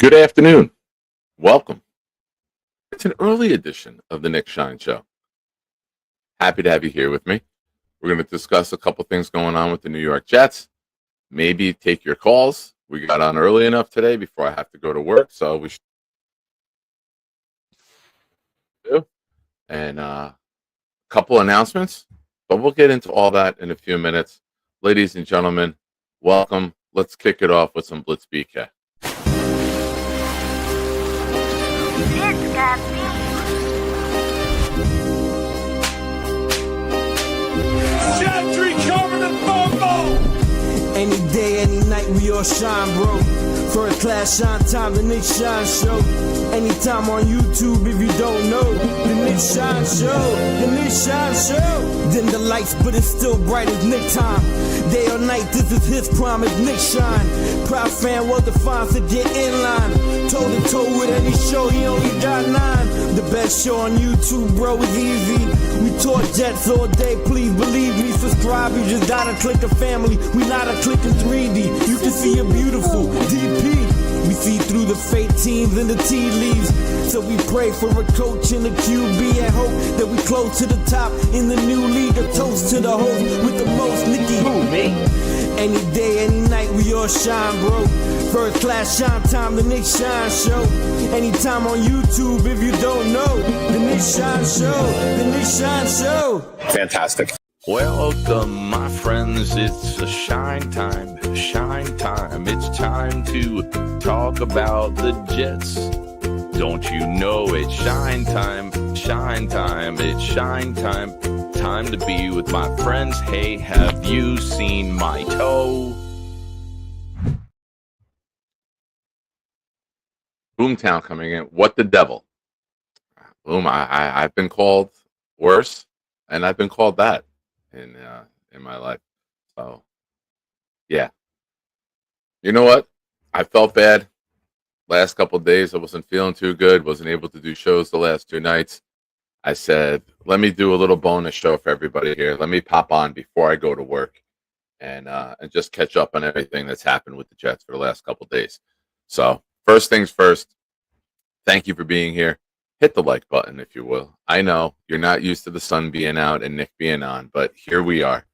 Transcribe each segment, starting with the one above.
Good afternoon. Welcome. It's an early edition of the Nick Shine Show. Happy to have you here with me. We're going to discuss a couple things going on with the New York Jets. Maybe take your calls. We got on early enough today before I have to go to work, so we should do. And a couple announcements, but we'll get into all that in a few minutes. Ladies and gentlemen, welcome. Let's kick it off with some Blitz BK. It's got me. Gentry coming to Bumble! Any day, any night, we all shine, bro. First class shine time, the Nick Shine Show. Anytime on YouTube, if you don't know, the Nick Shine Show, the Nick Shine Show. Dim the lights, but it's still bright as Nick time. Day or night, this is his prime, it's Nick Shine. Proud fan, well defined, so get in line. Toe to toe with any show, he only got 9. The best show on YouTube, bro, is easy. We talk Jets all day, please believe me. Subscribe, you just gotta click a family. We not a click in 3D. You can see a beautiful DP. We see through the fake teams and the tea leaves. So we pray for a coach and a QB and hope that we close to the top in the new league. A toast to the host with the most, Nicky. Who, me? Any day, any night, we all shine, bro. First class shine time, the Nick Shine Show. Anytime on YouTube, if you don't know, the Nick Shine Show, the Nick Shine Show. Fantastic. Welcome, my friends. It's a shine time. Shine time. It's time to talk about the Jets. Don't you know it's shine time? Shine time. It's shine time. Time to be with my friends. Hey, have you seen my toe? Boomtown coming in. What the devil? Boom. I've been called worse, and I've been called that in my life. So, yeah. You know what? I felt bad last couple of days. I wasn't feeling too good. Wasn't able to do shows the last 2 nights. I said, let me do a little bonus show for everybody here. Let me pop on before I go to work and just catch up on everything that's happened with the Jets for the last couple of days. So, first things first, thank you for being here. Hit the like button, if you will. I know you're not used to the sun being out and Nick being on, but here we are.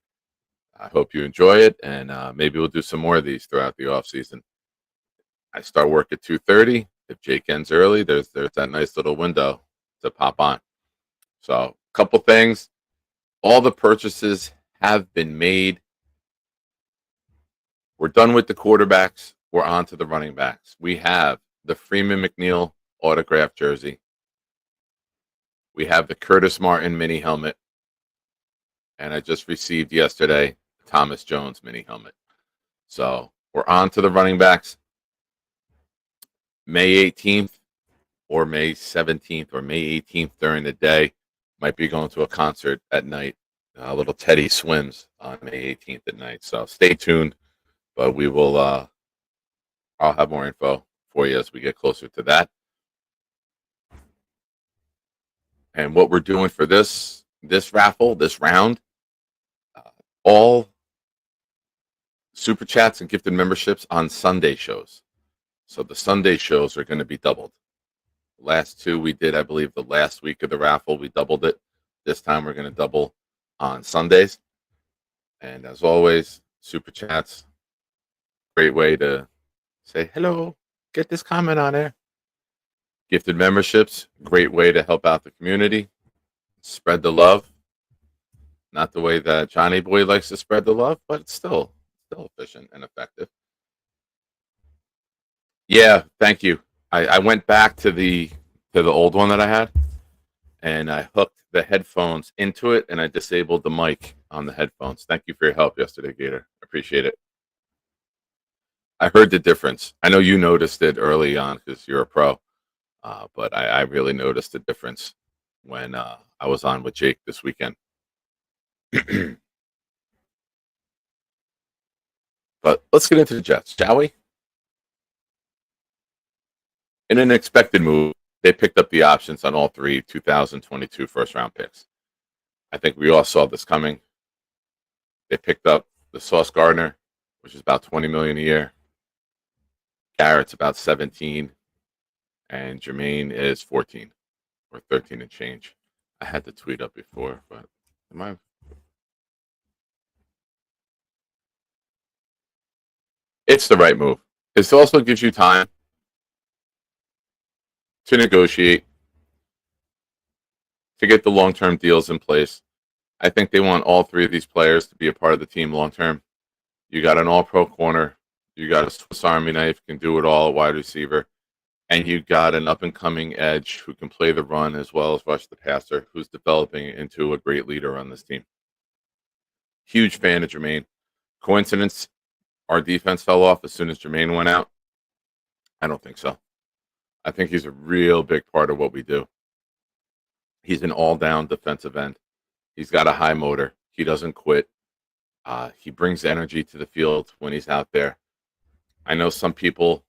I hope you enjoy it, and maybe we'll do some more of these throughout the off season. I start work at 2:30. If Jake ends early, there's that nice little window to pop on. So, a couple things. All the purchases have been made. We're done with the quarterbacks. We're on to the running backs. We have the Freeman McNeil autographed jersey. We have the Curtis Martin mini helmet. And I just received yesterday Thomas Jones mini helmet. So we're on to the running backs. May 18th or May 17th or May 18th during the day. Might be going to a concert at night. A little Teddy Swims on May 18th at night. So stay tuned. But we will, I'll have more info for you as we get closer to that. And what we're doing for this raffle, this round, all super chats and gifted memberships on Sunday shows. So the Sunday shows are going to be doubled. Last 2 we did, I believe, the last week of the raffle, we doubled it. This time we're going to double on Sundays. And as always, super chats, great way to say hello, get this comment on there. Gifted memberships, great way to help out the community, spread the love. Not the way that Johnny Boy likes to spread the love, but it's still efficient and effective. Yeah, thank you. I went back to the old one that I had, and I hooked the headphones into it, and I disabled the mic on the headphones. Thank you for your help yesterday, Gator. Appreciate it. I heard the difference. I know you noticed it early on because you're a pro, but I really noticed the difference when I was on with Jake this weekend. But let's get into the Jets, shall we? In an expected move, they picked up the options on all 3 2022 first-round picks. I think we all saw this coming. They picked up the Sauce Gardner, which is about $20 million a year. Garrett's about 17. and Jermaine is 14 or 13 and change. I had the tweet up before, but am I? It's the right move. This also gives you time to negotiate, to get the long-term deals in place. I think they want all three of these players to be a part of the team long-term. You got an all-pro corner. You got a Swiss Army knife, can do it all at wide receiver. And you got an up-and-coming edge who can play the run as well as rush the passer, who's developing into a great leader on this team. Huge fan of Jermaine. Coincidence, our defense fell off as soon as Jermaine went out? I don't think so. I think he's a real big part of what we do. He's an all-down defensive end. He's got a high motor. He doesn't quit. He brings energy to the field when he's out there. I know some people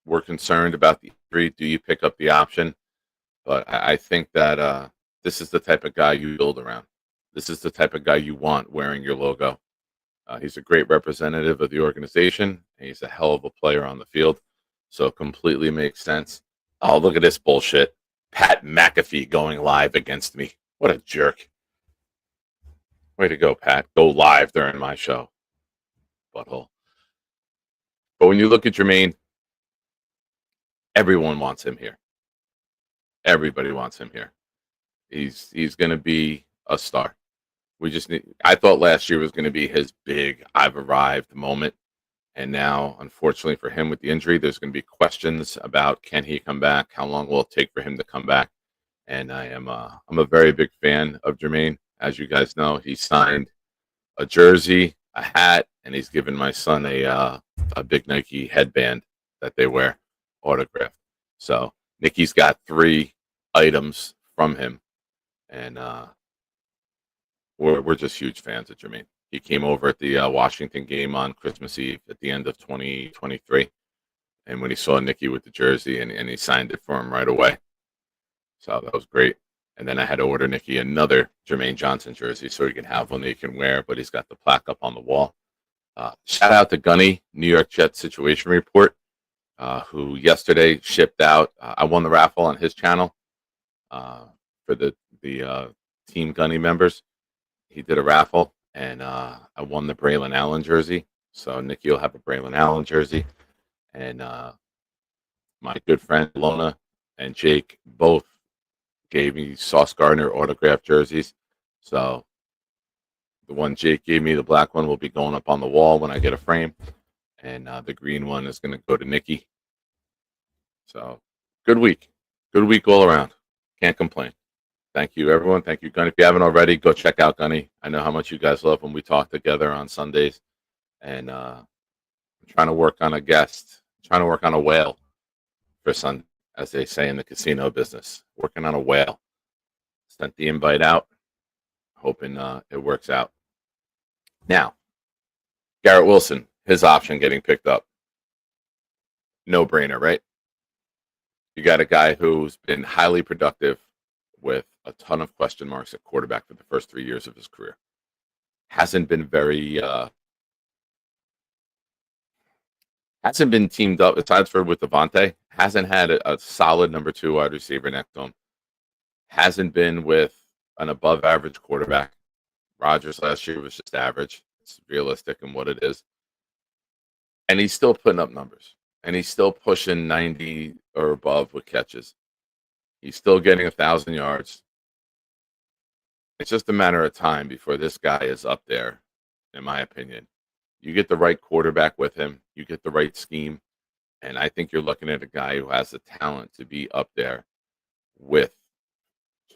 were concerned about the injury. Do you pick up the option? But I think that this is the type of guy you build around. This is the type of guy you want wearing your logo. He's a great representative of the organization, and he's a hell of a player on the field. So it completely makes sense. Oh, look at this bullshit. Pat McAfee going live against me. What a jerk. Way to go, Pat. Go live during my show. Butthole. But when you look at Jermaine, everyone wants him here. Everybody wants him here. He's going to be a star. I thought last year was going to be his big I've arrived moment. And now, unfortunately for him with the injury, there's going to be questions about can he come back? How long will it take for him to come back? And I'm a very big fan of Jermaine. As you guys know, he signed a jersey, a hat, and he's given my son a big Nike headband that they wear, autographed. So Nikki's got 3 items from him, and we're just huge fans of Jermaine. He came over at the Washington game on Christmas Eve at the end of 2023, and when he saw Nikki with the jersey, and he signed it for him right away. So that was great. And then I had to order Nikki another Jermaine Johnson jersey so he can have one that he can wear, but he's got the plaque up on the wall. Shout out to Gunny, New York Jets Situation Report, who yesterday shipped out. I won the raffle on his channel for the Team Gunny members. He did a raffle, and I won the Braylon Allen jersey. So Nikki will have a Braylon Allen jersey. And my good friend Lona and Jake both gave me Sauce Gardner autographed jerseys. So the one Jake gave me, the black one, will be going up on the wall when I get a frame. And the green one is going to go to Nikki. So good week. Good week all around. Can't complain. Thank you, everyone. Thank you, Gunny. If you haven't already, go check out Gunny. I know how much you guys love when we talk together on Sundays. And I'm trying to work on a guest. I'm trying to work on a whale for Sunday, as they say in the casino business. Working on a whale. Sent the invite out. Hoping it works out. Now, Garrett Wilson, his option getting picked up. No brainer, right? You got a guy who's been highly productive with a ton of question marks at quarterback for the first 3 years of his career. Hasn't been teamed up, aside from with Devontae, hasn't had a solid number 2 wide receiver next to him. Hasn't been with an above average quarterback. Rodgers last year was just average. It's realistic in what it is. And he's still putting up numbers. And he's still pushing 90 or above with catches. He's still getting 1,000 yards. It's just a matter of time before this guy is up there, in my opinion. You get the right quarterback with him. You get the right scheme. And I think you're looking at a guy who has the talent to be up there with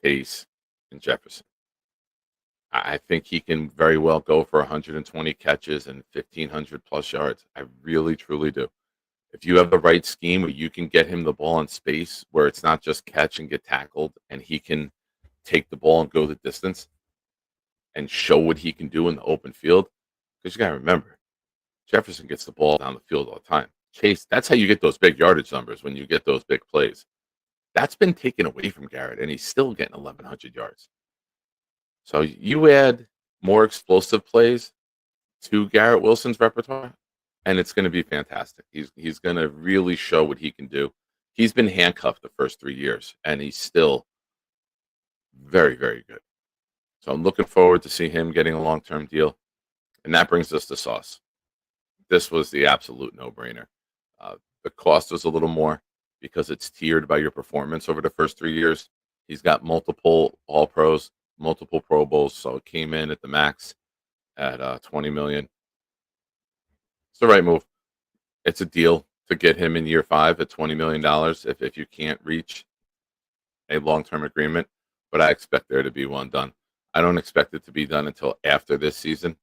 Chase and Jefferson. I think he can very well go for 120 catches and 1,500 plus yards. I really, truly do. If you have the right scheme where you can get him the ball in space, where it's not just catch and get tackled, and he can take the ball and go the distance and show what he can do in the open field. Because you got to remember, Jefferson gets the ball down the field all the time. Chase, that's how you get those big yardage numbers when you get those big plays. That's been taken away from Garrett, and he's still getting 1,100 yards. So you add more explosive plays to Garrett Wilson's repertoire, and it's going to be fantastic. He's going to really show what he can do. He's been handcuffed the first 3 years, and he's still very, very good. So I'm looking forward to see him getting a long-term deal. And that brings us to Sauce. This was the absolute no-brainer. The cost was a little more because it's tiered by your performance over the first 3 years. He's got multiple All-Pros, multiple Pro Bowls, so it came in at the max at $20 million. It's the right move. It's a deal to get him in year 5 at $20 million if you can't reach a long-term agreement, but I expect there to be one done. I don't expect it to be done until after this season.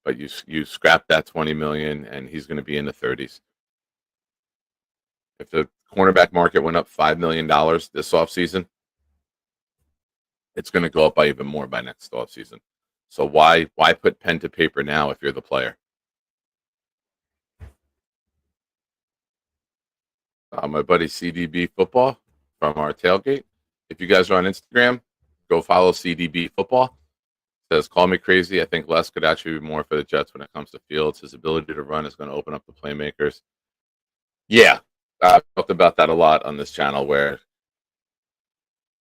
But you scrap that $20 million, and he's going to be in the 30s. If the cornerback market went up $5 million this offseason, it's going to go up by even more by next offseason. So why put pen to paper now if you're the player? My buddy CDB Football from our tailgate. If you guys are on Instagram, go follow CDB Football. Says, call me crazy. I think Les could actually be more for the Jets when it comes to Fields. His ability to run is going to open up the playmakers. Yeah, I've talked about that a lot on this channel, where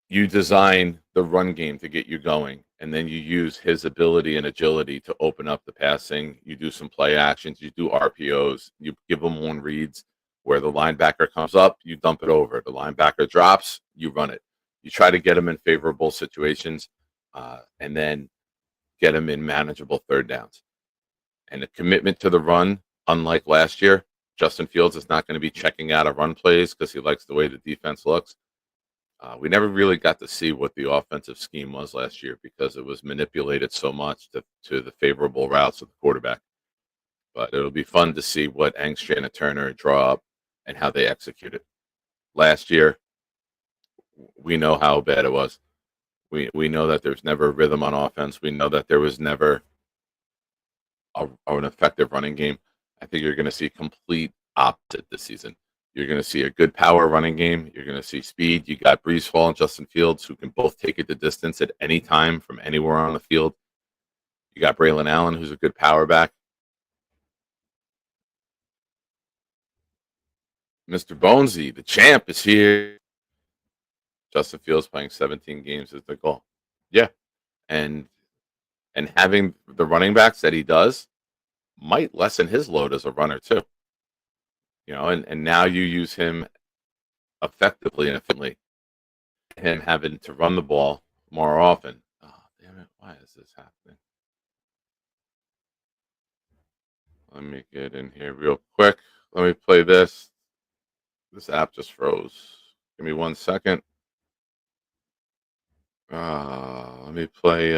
you design the run game to get you going, and then you use his ability and agility to open up the passing. You do some play actions. You do RPOs. You give them one reads where the linebacker comes up, you dump it over. The linebacker drops, you run it. You try to get him in favorable situations, and then get him in manageable third downs. And a commitment to the run, unlike last year, Justin Fields is not going to be checking out of run plays because he likes the way the defense looks. We never really got to see what the offensive scheme was last year because it was manipulated so much to the favorable routes of the quarterback. But it'll be fun to see what Engstrom and Turner draw up and how they execute it. Last year, we know how bad it was. We know that there's never rhythm on offense. We know that there was never an effective running game. I think you're going to see complete opposite this season. You're going to see a good power running game. You're going to see speed. You got Breece Hall and Justin Fields who can both take it the distance at any time from anywhere on the field. You got Braylon Allen, who's a good power back. Mr. Bonesy, the champ, is here. Justin Fields playing 17 games is the goal. Yeah. And having the running backs that he does might lessen his load as a runner too. You know, and now you use him effectively and efficiently. Him having to run the ball more often. Oh, damn it. Why is this happening? Let me get in here real quick. Let me play this. This app just froze. Give me 1 second. Let me play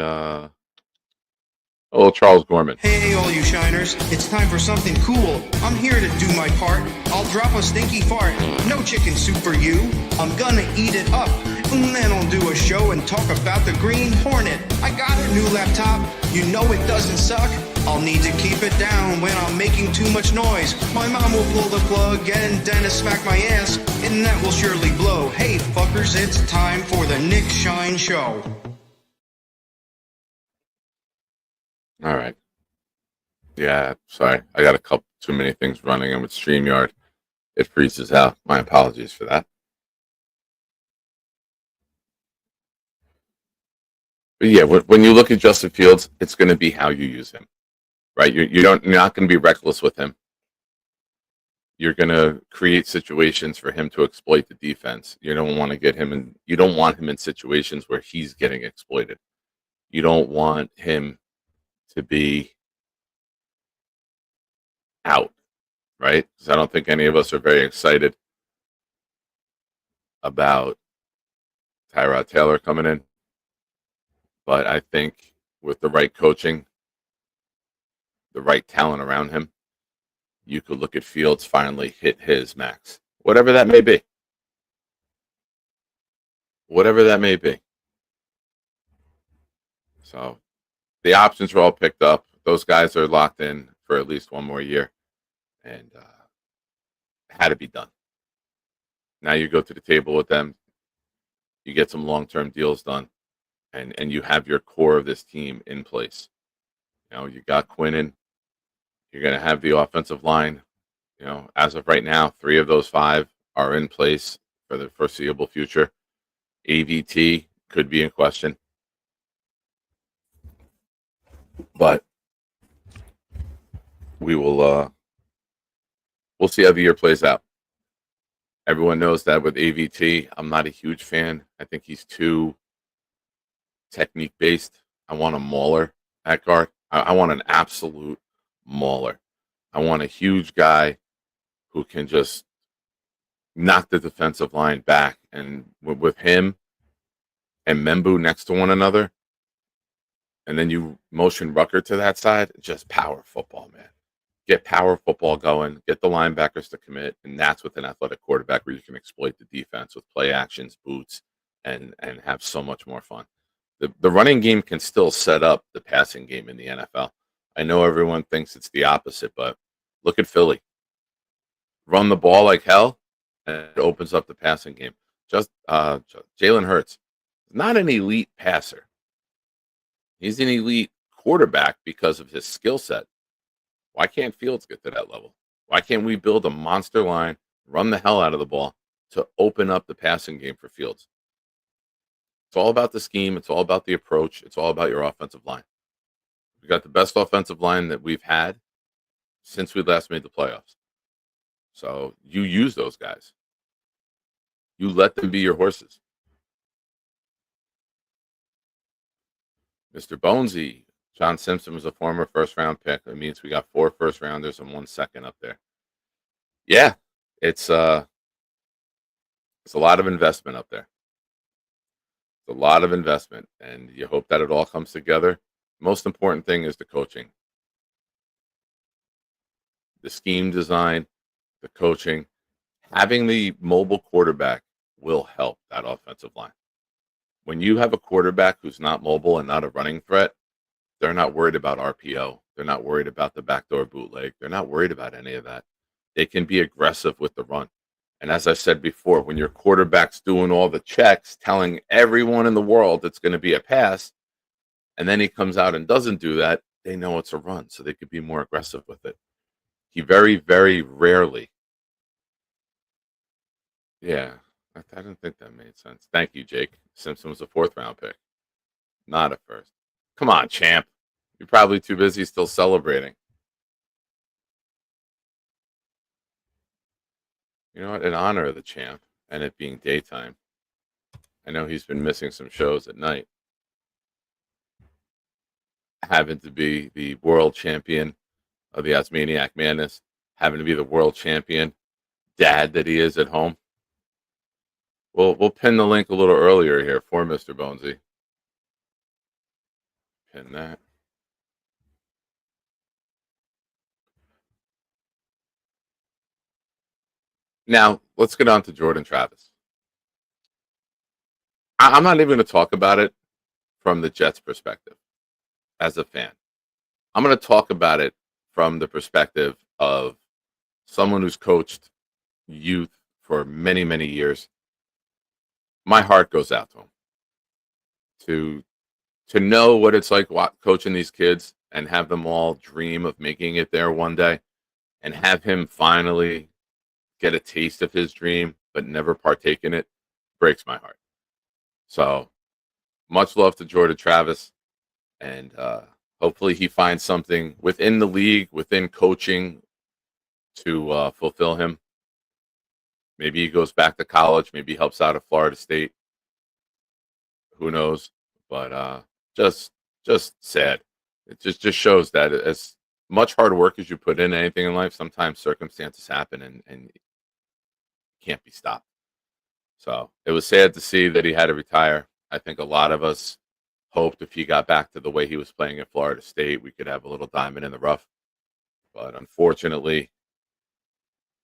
Charles Gorman. Hey, all you shiners, it's time for something cool. I'm here to do my part. I'll drop a stinky fart. No chicken soup for you. I'm gonna eat it up. And then I'll do a show and talk about the Green Hornet. I got a new laptop. You know it doesn't suck. I'll need to keep it down when I'm making too much noise. My mom will pull the plug and Dennis smack my ass, and that will surely blow. Hey, fuckers, it's time for the Nick Shine Show. All right. Yeah, sorry. I got a couple too many things running, and with StreamYard, it freezes out. My apologies for that. But yeah, when you look at Justin Fields, it's going to be how you use him, right? You're not going to be reckless with him. You're going to create situations for him to exploit the defense. You don't want to get him in. You don't want him in situations where he's getting exploited. You don't want him to be out, right? Because I don't think any of us are very excited about Tyrod Taylor coming in. But I think with the right coaching, the right talent around him, you could look at Fields finally hit his max, whatever that may be. Whatever that may be. So the options are all picked up. Those guys are locked in for at least one more year. And it had to be done. Now you go to the table with them. You get some long-term deals done. And you have your core of this team in place. You know, you got Quinnen. You're going to have the offensive line. as of right now, 3 of those 5 are in place for the foreseeable future. AVT could be in question, but we'll see how the year plays out. Everyone knows that with AVT, I'm not a huge fan. I think he's too technique based. I want a mauler at guard. I want an absolute mauler. I want a huge guy who can just knock the defensive line back. And with him and Membu next to one another, and then you motion Rucker to that side, just power football, man. Get power football going, get the linebackers to commit, and that's with an athletic quarterback where you can exploit the defense with play actions, boots, and have so much more fun. The running game can still set up the passing game in the NFL. I know everyone thinks it's the opposite, but look at Philly. Run the ball like hell, and it opens up the passing game. Just Jalen Hurts, not an elite passer. He's an elite quarterback because of his skill set. Why can't Fields get to that level? Why can't we build a monster line, run the hell out of the ball to open up the passing game for Fields? It's all about the scheme. It's all about the approach. It's all about your offensive line. We got the best offensive line that we've had since we last made the playoffs. So you use those guys. You let them be your horses. Mr. Bonesy, John Simpson was a former first-round pick. That means we got 4 first-rounders and 1 second up there. Yeah, it's a lot of investment up there. It's a lot of investment, and you hope that it all comes together. Most important thing is the coaching, the scheme design, the coaching. Having the mobile quarterback will help that offensive line. When you have a quarterback who's not mobile and not a running threat, they're not worried about RPO. They're not worried about the backdoor bootleg. They're not worried about any of that. They can be aggressive with the run. And as I said before, when your quarterback's doing all the checks, telling everyone in the world it's going to be a pass, and then he comes out and doesn't do that, they know it's a run, so they could be more aggressive with it. He very, very rarely. Yeah, I didn't think that made sense. Thank you, Jake. Simpson was a 4th-round pick, not a first. Come on, champ. You're probably too busy still celebrating. You know what? In honor of the champ and it being daytime, I know he's been missing some shows at night. Having to be the world champion of the Asmaniac Madness, having to be the world champion dad that he is at home. We'll pin the link a little earlier here for Mr. Bonesy. Pin that. Now, let's get on to Jordan Travis. I'm not even going to talk about it from the Jets' perspective as a fan. I'm going to talk about it from the perspective of someone who's coached youth for many, many years. My heart goes out to him. To know what it's like coaching these kids and have them all dream of making it there one day, and have him finally get a taste of his dream but never partake in it, breaks my heart. So much love to Jordan Travis, and hopefully he finds something within the league, within coaching, to fulfill him. Maybe he goes back to college. Maybe he helps out at Florida State. Who knows? But just sad. It just shows that as much hard work as you put in anything in life, sometimes circumstances happen and can't be stopped. So it was sad to see that he had to retire. I think a lot of us hoped if he got back to the way he was playing at Florida State, we could have a little diamond in the rough. But unfortunately,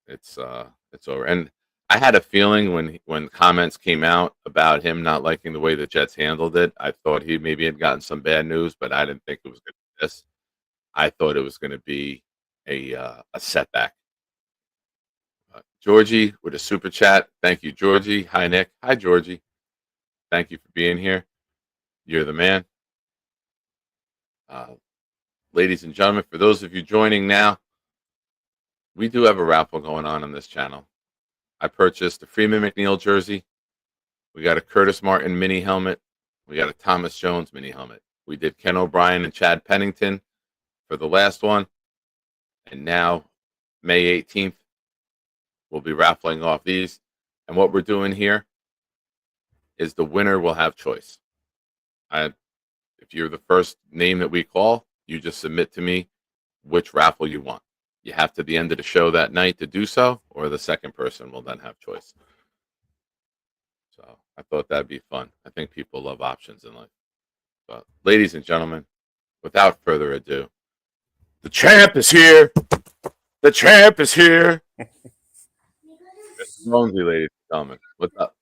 it's over. And I had a feeling when comments came out about him not liking the way the Jets handled it, I thought he maybe had gotten some bad news, but I didn't think it was going to be this. I thought it was going to be a setback. Georgie with a super chat. Thank you, Georgie. Hi, Nick. Hi, Georgie. Thank you for being here. You're the man. Ladies and gentlemen, for those of you joining now, we do have a raffle going on this channel. I purchased a Freeman McNeil jersey. We got a Curtis Martin mini helmet. We got a Thomas Jones mini helmet. We did Ken O'Brien and Chad Pennington for the last one. And now, May 18th, we'll be raffling off these. And what we're doing here is the winner will have choice. If you're the first name that we call, you just submit to me which raffle you want. You have to the end of the show that night to do so, or the second person will then have choice. So I thought that'd be fun. I think people love options in life. But ladies and gentlemen, without further ado, the champ is here. The champ is here. Mr. Jonesy, ladies and gentlemen, what's up?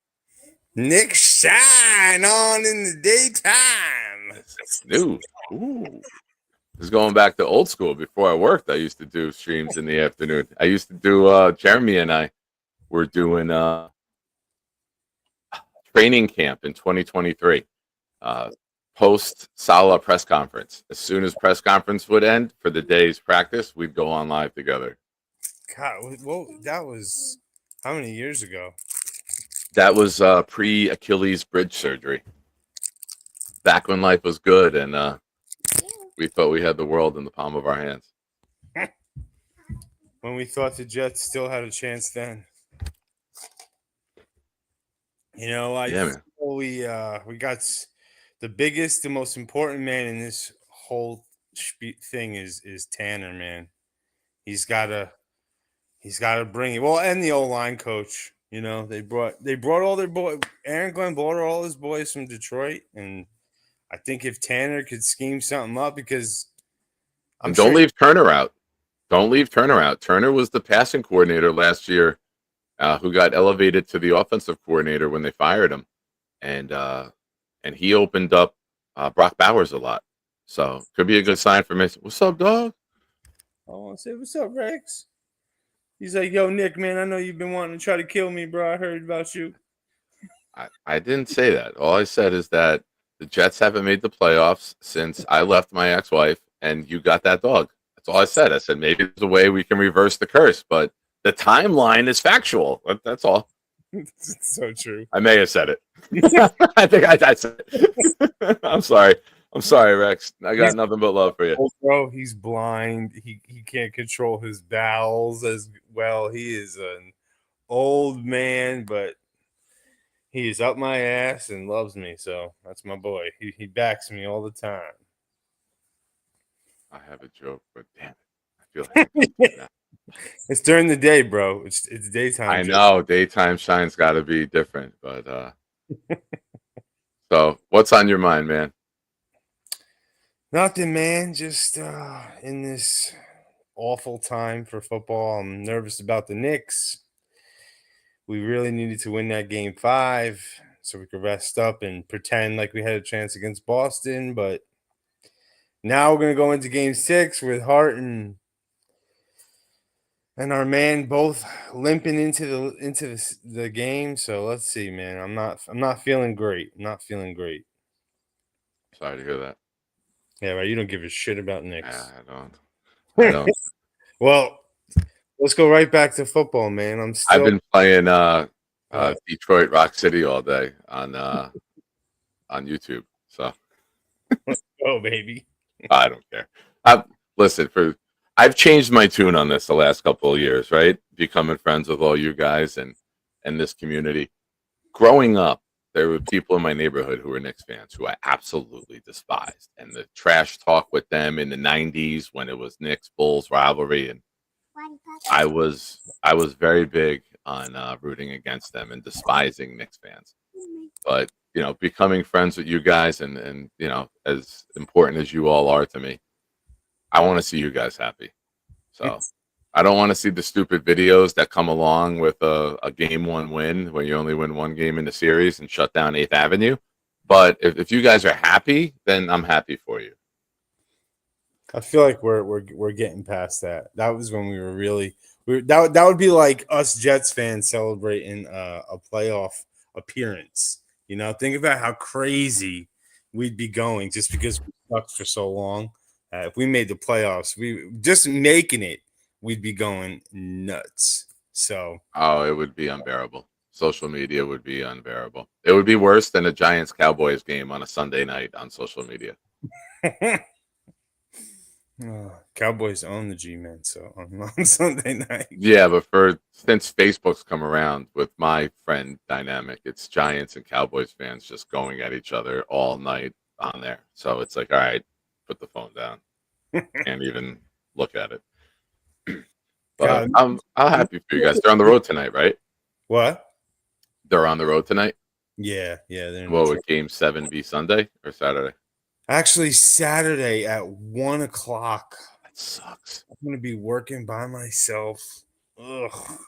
Nick Shine on in the daytime. It's new. Ooh. This is going back to old school. Before I worked, I used to do streams in the afternoon. I used to do, Jeremy and I were doing training camp in 2023, post Salah press conference. As soon as press conference would end for the day's practice, we'd go on live together. God, well, that was how many years ago? That was pre-Achilles bridge surgery. Back when life was good and we thought we had the world in the palm of our hands. When we thought the Jets still had a chance then. You know, we got the biggest, the most important man in this whole thing is Tanner, man. He's got to bring it. Well, and the O-line coach. You know, they brought all their boys. Aaron Glenn brought all his boys from Detroit, and I think if Tanner could scheme something up, because don't leave Turner out. Don't leave Turner out. Turner was the passing coordinator last year, who got elevated to the offensive coordinator when they fired him, and he opened up Brock Bowers a lot. So could be a good sign for me. What's up, dog? I want to say, what's up, Rex? He's like, yo, Nick, man, I know you've been wanting to try to kill me, bro. I heard about you. I didn't say that. All I said is that the Jets haven't made the playoffs since I left my ex-wife, and you got that dog. That's all I said. I said maybe there's a way we can reverse the curse, but the timeline is factual. That's all. It's so true. I may have said it. I think I said it. I'm sorry. I'm sorry, Rex. I got nothing but love for you. Oh, bro, he's blind. He can't control his bowels as well. He is an old man, but he is up my ass and loves me. So that's my boy. He backs me all the time. I have a joke, but damn it. I feel like it's during the day, bro. It's daytime. I know daytime shine's got to be different, but so what's on your mind, man? Nothing, man. Just in this awful time for football, I'm nervous about the Knicks. We really needed to win that game 5 so we could rest up and pretend like we had a chance against Boston. But now we're going to go into game 6 with Hart and our man both limping into the game. So let's see, man. I'm not feeling great. I'm not feeling great. Sorry to hear that. Yeah, right. You don't give a shit about Knicks. Yeah, I don't. Well, let's go right back to football, man. I've been playing Detroit Rock City all day on YouTube. So let's go, baby. I don't care. Listen, I've changed my tune on this the last couple of years, right? Becoming friends with all you guys and this community. Growing up, there were people in my neighborhood who were Knicks fans who I absolutely despised. And the trash talk with them in the 90s when it was Knicks Bulls rivalry, and I was very big on rooting against them and despising Knicks fans. But you know, becoming friends with you guys and you know, as important as you all are to me, I want to see you guys happy. So I don't want to see the stupid videos that come along with a game 1 win when you only win 1 game in the series and shut down 8th Avenue. But if you guys are happy, then I'm happy for you. I feel like we're getting past that. That was when we were really that would be like us Jets fans celebrating a playoff appearance. You know, think about how crazy we'd be going just because we sucked for so long. If we made the playoffs, we just making it we'd be going nuts. So, oh, it would be unbearable. Social media would be unbearable. It would be worse than a Giants Cowboys game on a Sunday night on social media. Cowboys own the G-Men, so on Sunday night. Yeah, but since Facebook's come around with my friend dynamic, it's Giants and Cowboys fans just going at each other all night on there. So it's like, all right, put the phone down. Can't even look at it. But I'm happy for you guys. They're on the road tonight, right? What? They're on the road tonight? Yeah. They're What would Game 7 be, Sunday or Saturday? Actually, Saturday at 1 o'clock. That sucks. I'm going to be working by myself. Ugh. God.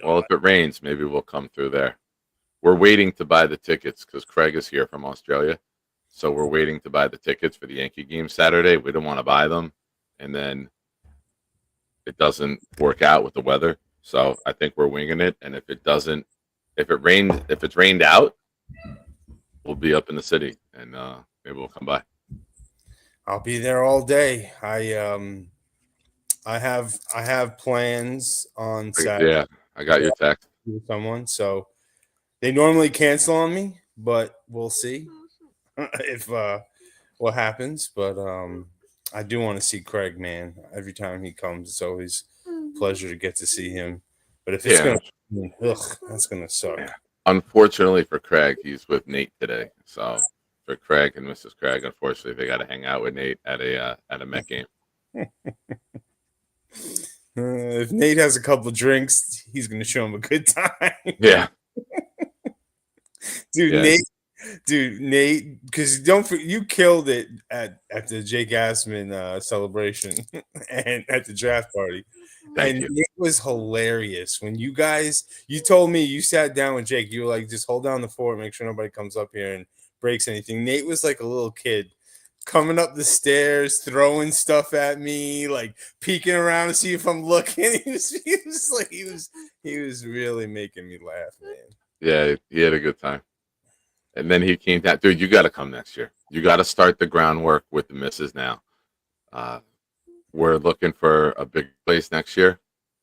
Well, if it rains, maybe we'll come through there. We're waiting to buy the tickets because Craig is here from Australia. So we're waiting to buy the tickets for the Yankee game Saturday. We don't want to buy them. And then it doesn't work out with the weather. So I think we're winging it. And if it's rained out, we'll be up in the city and maybe we'll come by. I'll be there all day. I have plans on Saturday. Yeah, I got your text. With someone, so they normally cancel on me, but we'll see if what happens. But I do want to see Craig, man. Every time he comes, it's always a pleasure to get to see him. But if it's that's gonna suck. Yeah. Unfortunately for Craig, he's with Nate today. So for Craig and Mrs. Craig, unfortunately, they got to hang out with Nate at a Met game. If Nate has a couple drinks, he's gonna show him a good time. Yeah, Dude, Nate, because you killed it at the Jake Assman celebration and at the draft party. Thank you. It was hilarious when you told me you sat down with Jake. You were like, just hold down the fort, make sure nobody comes up here and breaks anything. Nate was like a little kid coming up the stairs, throwing stuff at me, like peeking around to see if I'm looking. He was really making me laugh, man. Yeah, he had a good time. And then he came down. Dude, you got to come next year. You got to start the groundwork with the missus now. We're looking for a big place next year.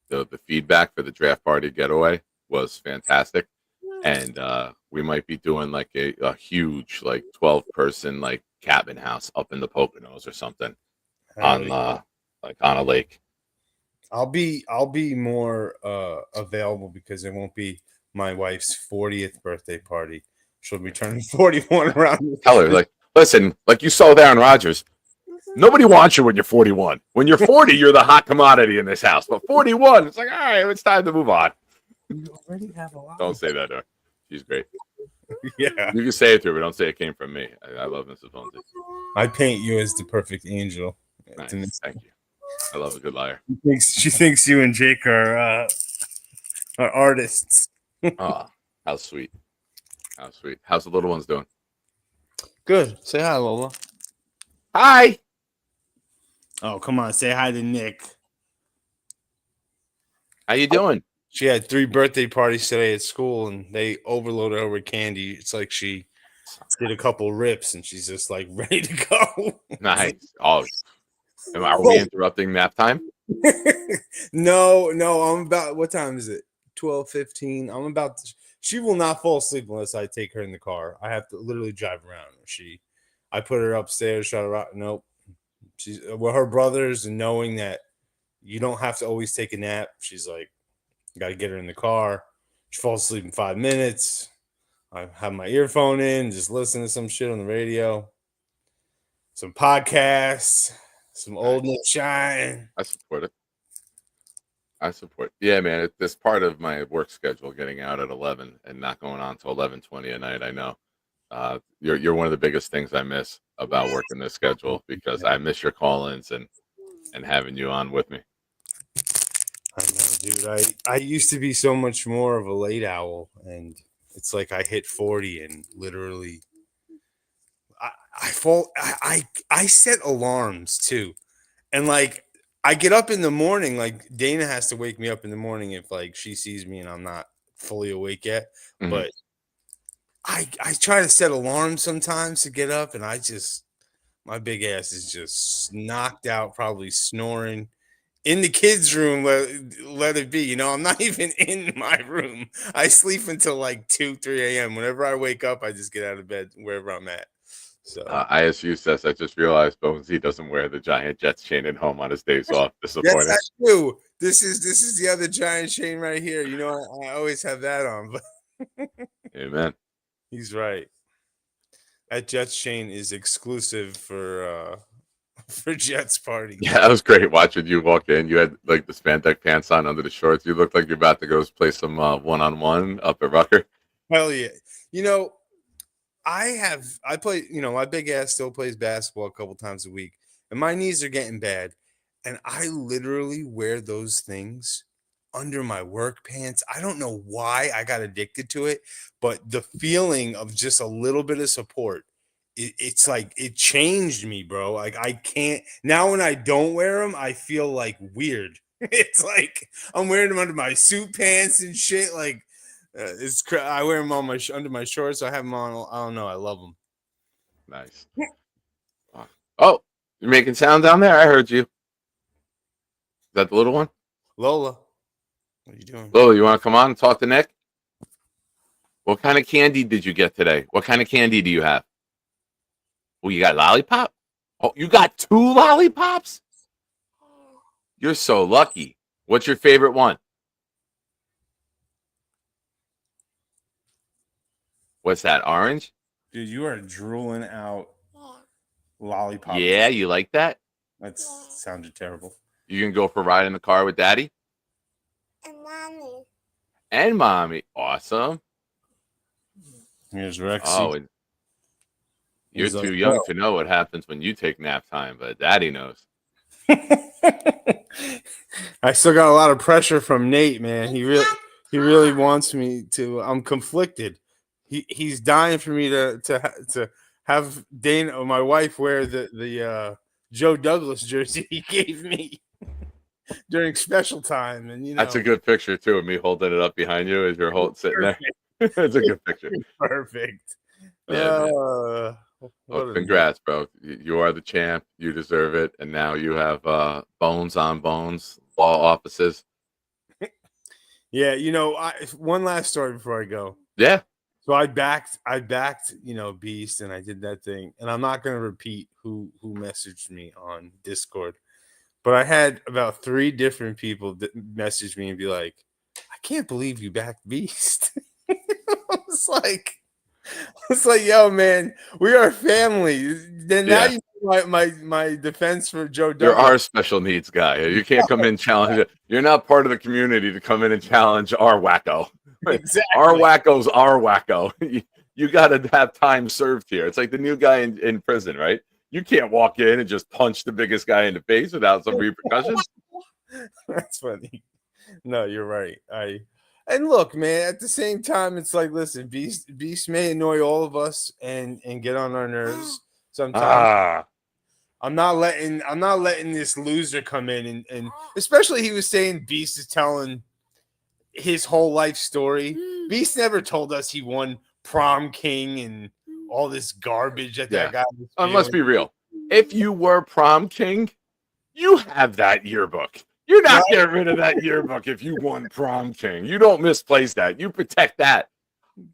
The feedback for the draft party getaway was fantastic. And we might be doing like a huge, like 12-person like cabin house up in the Poconos or something on a lake. I'll be more available because it won't be my wife's 40th birthday party. She'll be turning 41 around. Tell her, like, listen, like you saw with Aaron Rodgers, nobody wants you when you're 41. When you're 40, you're the hot commodity in this house. But 41, it's like, all right, it's time to move on. You already have a lot. Don't say that to her. She's great. Yeah. You can say it to her, but don't say it came from me. I love Mrs. Fonzie. I paint you as the perfect angel. Nice. Thank you. I love a good liar. She thinks you and Jake are artists. Oh, how sweet. How sweet. How's the little ones doing? Good. Say hi, Lola. Hi. Oh, come on. Say hi to Nick. How you doing? She had 3 birthday parties today at school, and they overloaded her with candy. It's like she did a couple rips, and she's just like ready to go. Nice. Oh, are we interrupting nap time? No. I'm about. What time is it? 12:15. I'm about to. She will not fall asleep unless I take her in the car. I have to literally drive around. I put her upstairs, shut her out. Nope. She's with her brothers, and knowing that you don't have to always take a nap. She's like, got to get her in the car. She falls asleep in 5 minutes. I have my earphone in, just listen to some shit on the radio, some podcasts, some old Nick Shine. I support it. Yeah, man. It's part of my work schedule, getting out at 11 and not going on till 11:20 at night. I know. You're one of the biggest things I miss about working this schedule because I miss your call-ins and having you on with me. I know, dude. I used to be so much more of a late owl, and it's like I hit 40 and literally I fall. I set alarms too, and like I get up in the morning. Like Dana has to wake me up in the morning if like she sees me and I'm not fully awake yet. Mm-hmm. But I try to set alarms sometimes to get up, and my big ass is just knocked out, probably snoring in the kids' room, let it be. You know, I'm not even in my room. I sleep until like 2, 3 a.m. Whenever I wake up, I just get out of bed wherever I'm at. So ISU says, I just realized Bonesy doesn't wear the giant Jets chain at home on his days off. yes, Disappointing. I do. This is the other giant chain right here. You know, I always have that on. But Amen. he's right. That Jets chain is exclusive for Jets party. Yeah, that was great watching you walk in. You had like the spandex pants on under the shorts. You looked like you're about to go play some one-on-one up at Rucker. Hell yeah. You know, I play, you know, my big ass still plays basketball a couple times a week, and my knees are getting bad. And I literally wear those things under my work pants. I don't know why I got addicted to it, but the feeling of just a little bit of support, it's like it changed me, bro. Like I can't now when I don't wear them, I feel like weird. It's like I'm wearing them under my suit pants and shit. Like I wear them on under my shorts. I have them on. I don't know. I love them. Nice. Oh, you're making sound down there? I heard you. Is that the little one? Lola, what are you doing? Lola, you want to come on and talk to Nick? What kind of candy did you get today? What kind of candy do you have? Oh, you got lollipop? Oh, you got 2 lollipops? You're so lucky. What's your favorite one? What's that, orange? Dude, you are drooling out lollipop. Yeah, you like that? That sounded terrible. You can go for a ride in the car with Daddy? And mommy. And Mommy. Awesome. Here's Rexy. Oh, and you're He's too like, young "Whoa." to know what happens when you take nap time, but Daddy knows. I still got a lot of pressure from Nate, man. He really wants me to. I'm conflicted. He's dying for me to have Dana or my wife wear the Joe Douglas jersey he gave me during special time, and you know That's a good picture too of me holding it up behind you as you're sitting there. It's a good picture. Perfect. Yeah, What well, a- congrats, bro. You are the champ. You deserve it. And now you have bones on bones, law offices. Yeah, you know, one last story before I go. Yeah. So I backed, you know, Beast, and I did that thing. And I'm not going to repeat who messaged me on Discord, but I had about 3 different people that message me and be like, "I can't believe you backed Beast." It's like, yo, man, we are family. Then now you know my defense for Joe Douglas. You're our special needs guy. You can't come in challenge it. You're not part of the community to come in and challenge our wacko. Exactly. Our wacko's our wacko. You got to have time served here. It's like the new guy in prison, right? You can't walk in and just punch the biggest guy in the face without some repercussions. That's funny. No, you're right. And look, man, at the same time, it's like, listen, Beast may annoy all of us and get on our nerves sometimes. I'm not letting this loser come in and especially he was saying Beast is telling his whole life story. Beast never told us he won prom king and all this garbage that guy was feeling. Let's be real. If you were prom king, you have that yearbook. You're not getting rid of that yearbook if you won prom king. You don't misplace that. You protect that.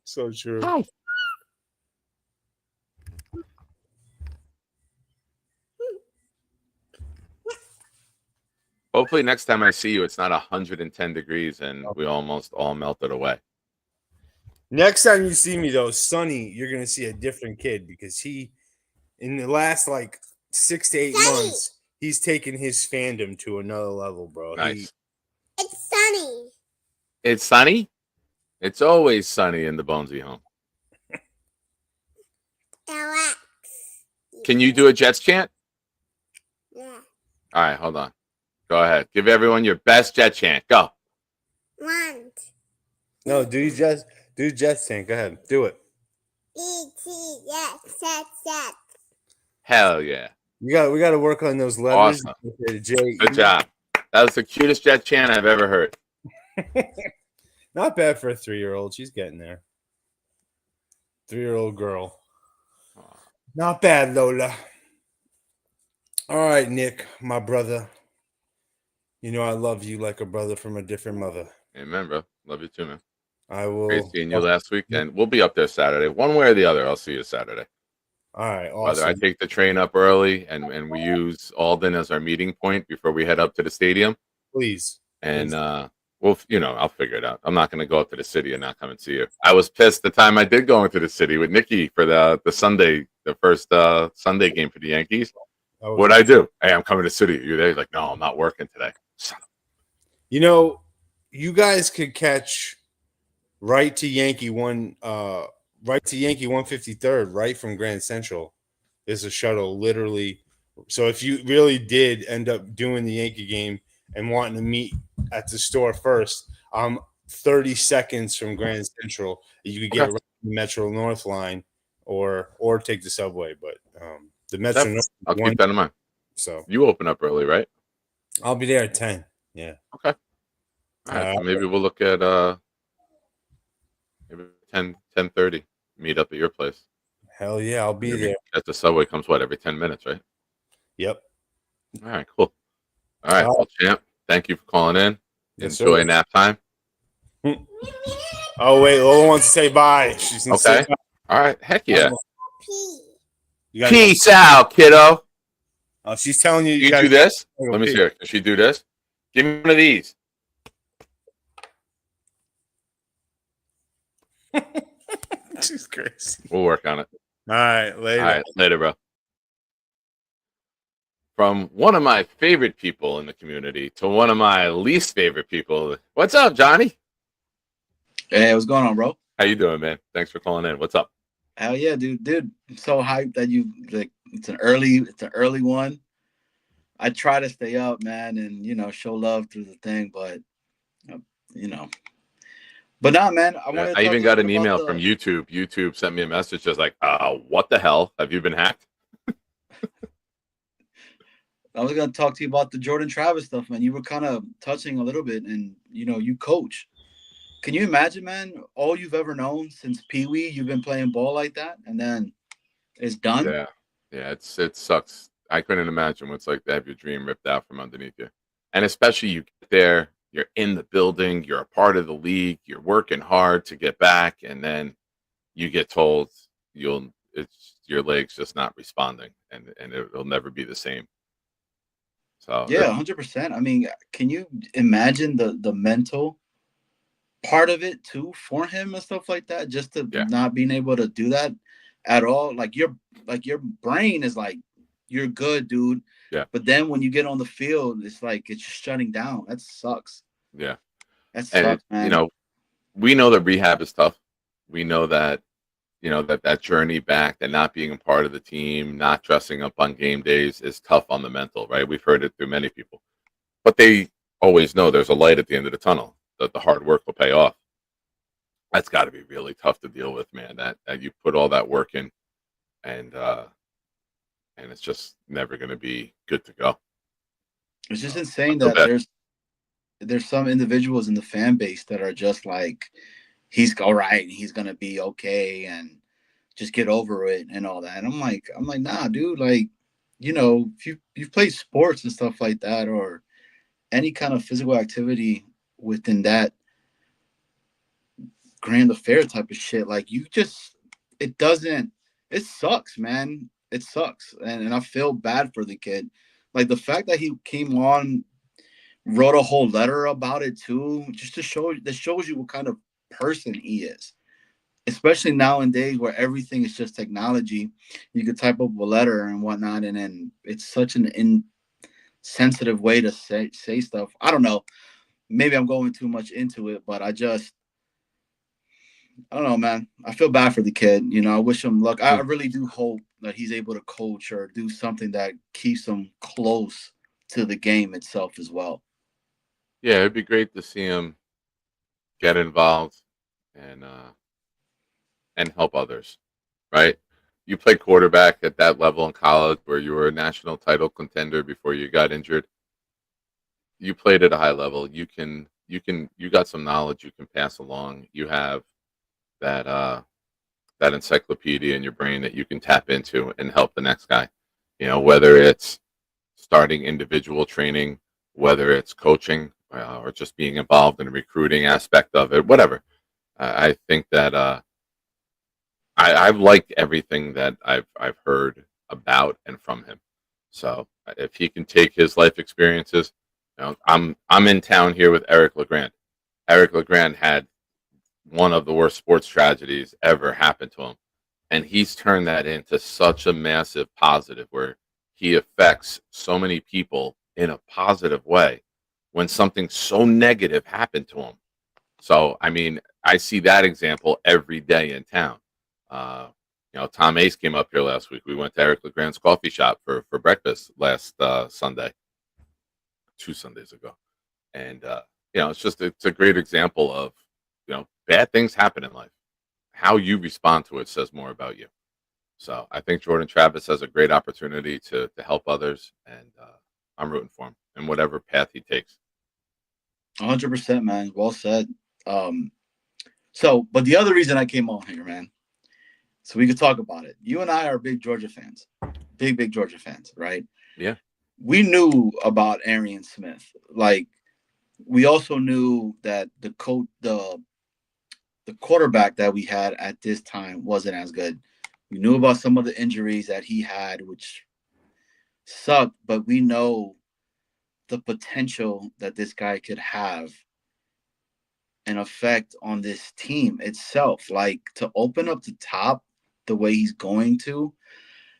So true. Hi. Hopefully next time I see you, it's not 110 degrees and we almost all melted away. Next time you see me, though, Sonny, you're going to see a different kid because he, in the last like 6 to 8 months, he's taken his fandom to another level, bro. Nice. It's sunny. It's sunny? It's always sunny in the Bonesy home. Relax. Can you do a Jets chant? Yeah. All right, hold on. Go ahead. Give everyone your best Jet chant. Go. Want. No, do Jets thing. Go ahead. Do it. E.T. Yes. Hell yeah. We got to work on those letters. Awesome. Jay, Good job. That was the cutest Jet chant I've ever heard. Not bad for a 3-year-old. She's getting there. 3-year-old girl. Not bad, Lola. All right, Nick, my brother. You know I love you like a brother from a different mother. Amen, bro. Love you too, man. I will. Great seeing you last week, and we'll be up there Saturday. One way or the other, I'll see you Saturday. All right, Whether I awesome. take the train up early and we use Alden as our meeting point before we head up to the stadium, Please. and we'll, I'll figure it out. I'm not going to go up to the city and not come and see you. I was pissed the time I did go into the city with Nikki for the Sunday, the first Sunday game for the Yankees. What'd I do? Hey, I'm coming to the city. Are you there? He's like, no, I'm not working today. You know, you guys could catch right to Yankee 153rd, right from Grand Central. There's a shuttle literally. So if you really did end up doing the Yankee game and wanting to meet at the store first, 30 seconds from Grand Central. You could get right to the Metro North line or take the subway. But the Metro North, I'll keep that in mind. So you open up early, right? I'll be there at 10. Yeah. Okay. All right. So maybe we'll look at maybe 10:30. Meet up at your place. Hell yeah, I'll be there. At the subway comes every 10 minutes, right? Yep. All right, cool. All right, well, champ, thank you for calling in. Yes, Enjoy sir. nap time. Oh wait, Lola wants to say bye. She's okay. All right, heck yeah. You Peace out, kiddo. Oh, she's telling you. You do this? Let me see her. Can she do this? Give me one of these. She's crazy. We'll work on it. All right, later. All right, later, bro. From one of my favorite people in the community to one of my least favorite people. What's up, Johnny? Hey, what's going on, bro? How you doing, man? Thanks for calling in. What's up? Hell yeah, dude. I'm so hyped that you it's an early one. I try to stay up, man, and show love through the thing, but But nah, man, I even got an email from YouTube. YouTube sent me a message just like, what the hell? Have you been hacked? I was gonna talk to you about the Jordan Travis stuff, man. You were kind of touching a little bit, and you coach. Can you imagine, man? All you've ever known since Pee Wee, you've been playing ball like that, and then it's done. Yeah, it sucks. I couldn't imagine what it's like to have your dream ripped out from underneath you, and especially you get there, you're in the building, you're a part of the league, you're working hard to get back, and then you get told your leg's just not responding, and it'll never be the same. So yeah, 100%. I mean, can you imagine the mental part of it too for him and stuff like that? Just to not being able to do that at all. Like your brain is like, you're good, dude. Yeah. But then when you get on the field, it's like it's just shutting down. That sucks. Yeah. That sucks, man. We know that rehab is tough. We know that that journey back and not being a part of the team, not dressing up on game days is tough on the mental, right? We've heard it through many people. But they always know there's a light at the end of the tunnel, that the hard work will pay off. That's got to be really tough to deal with, man, that you put all that work in and it's just never going to be good to go. It's just insane that there's some individuals in the fan base that are just like, he's all right, he's gonna be okay, and just get over it and all that. And I'm like, nah, dude. Like, if you've played sports and stuff like that, or any kind of physical activity within that grand affair type of shit, like it sucks, man. It sucks, and I feel bad for the kid. Like the fact that he came on, wrote a whole letter about it too, just to shows you what kind of person he is, especially nowadays where everything is just technology. You could type up a letter and whatnot, and then it's such an insensitive way to say stuff. I don't know, maybe I'm going too much into it, but I don't know, man. I feel bad for the kid. I wish him luck. I really do hope that he's able to coach or do something that keeps him close to the game itself as well. Yeah, it'd be great to see him get involved and help others, right? You played quarterback at that level in college where you were a national title contender before you got injured. You played at a high level. You got some knowledge you can pass along. You have that encyclopedia in your brain that you can tap into and help the next guy. Whether it's starting individual training whether it's coaching or just being involved in the recruiting aspect of it, whatever. I think that I've liked everything that I've heard about and from him. So if he can take his life experiences, I'm in town here with Eric LeGrand. Eric LeGrand had one of the worst sports tragedies ever happen to him, and he's turned that into such a massive positive where he affects so many people in a positive way when something so negative happened to him. So I mean, I see that example every day in town. Tom Ace came up here last week. We went to Eric LeGrand's coffee shop for breakfast last Sunday, 2 Sundays ago. And, it's a great example of, bad things happen in life. How you respond to it says more about you. So I think Jordan Travis has a great opportunity to help others. And I'm rooting for him in whatever path he takes. 100%, man. Well said. But the other reason I came on here, man, so we could talk about it. You and I are big Georgia fans, big Georgia fans, right? Yeah. We knew about Arian Smith. Like, we also knew that the quarterback that we had at this time wasn't as good. We knew about some of the injuries that he had, which sucked, but we know the potential that this guy could have an effect on this team itself. Like, to open up the top the way he's going to,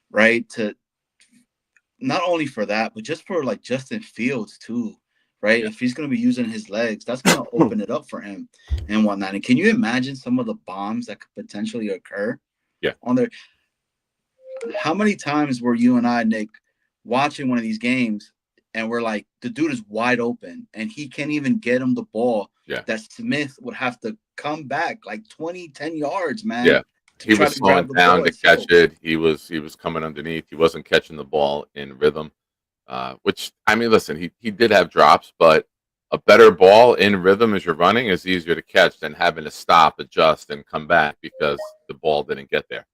right? To not only for that, but just for like Justin Fields too, right? Yeah. If he's going to be using his legs, that's going to open it up for him and whatnot. And can you imagine some of the bombs that could potentially occur? Yeah. On there? How many times were you and I, Nick, watching one of these games and we're like, the dude is wide open and he can't even get him the ball? Yeah. That Smith would have to come back like 10 yards, man. Yeah. He was slowing down to catch it. He was coming underneath. He wasn't catching the ball in rhythm, which, I mean, listen, he did have drops, but a better ball in rhythm as you're running is easier to catch than having to stop, adjust, and come back because the ball didn't get there.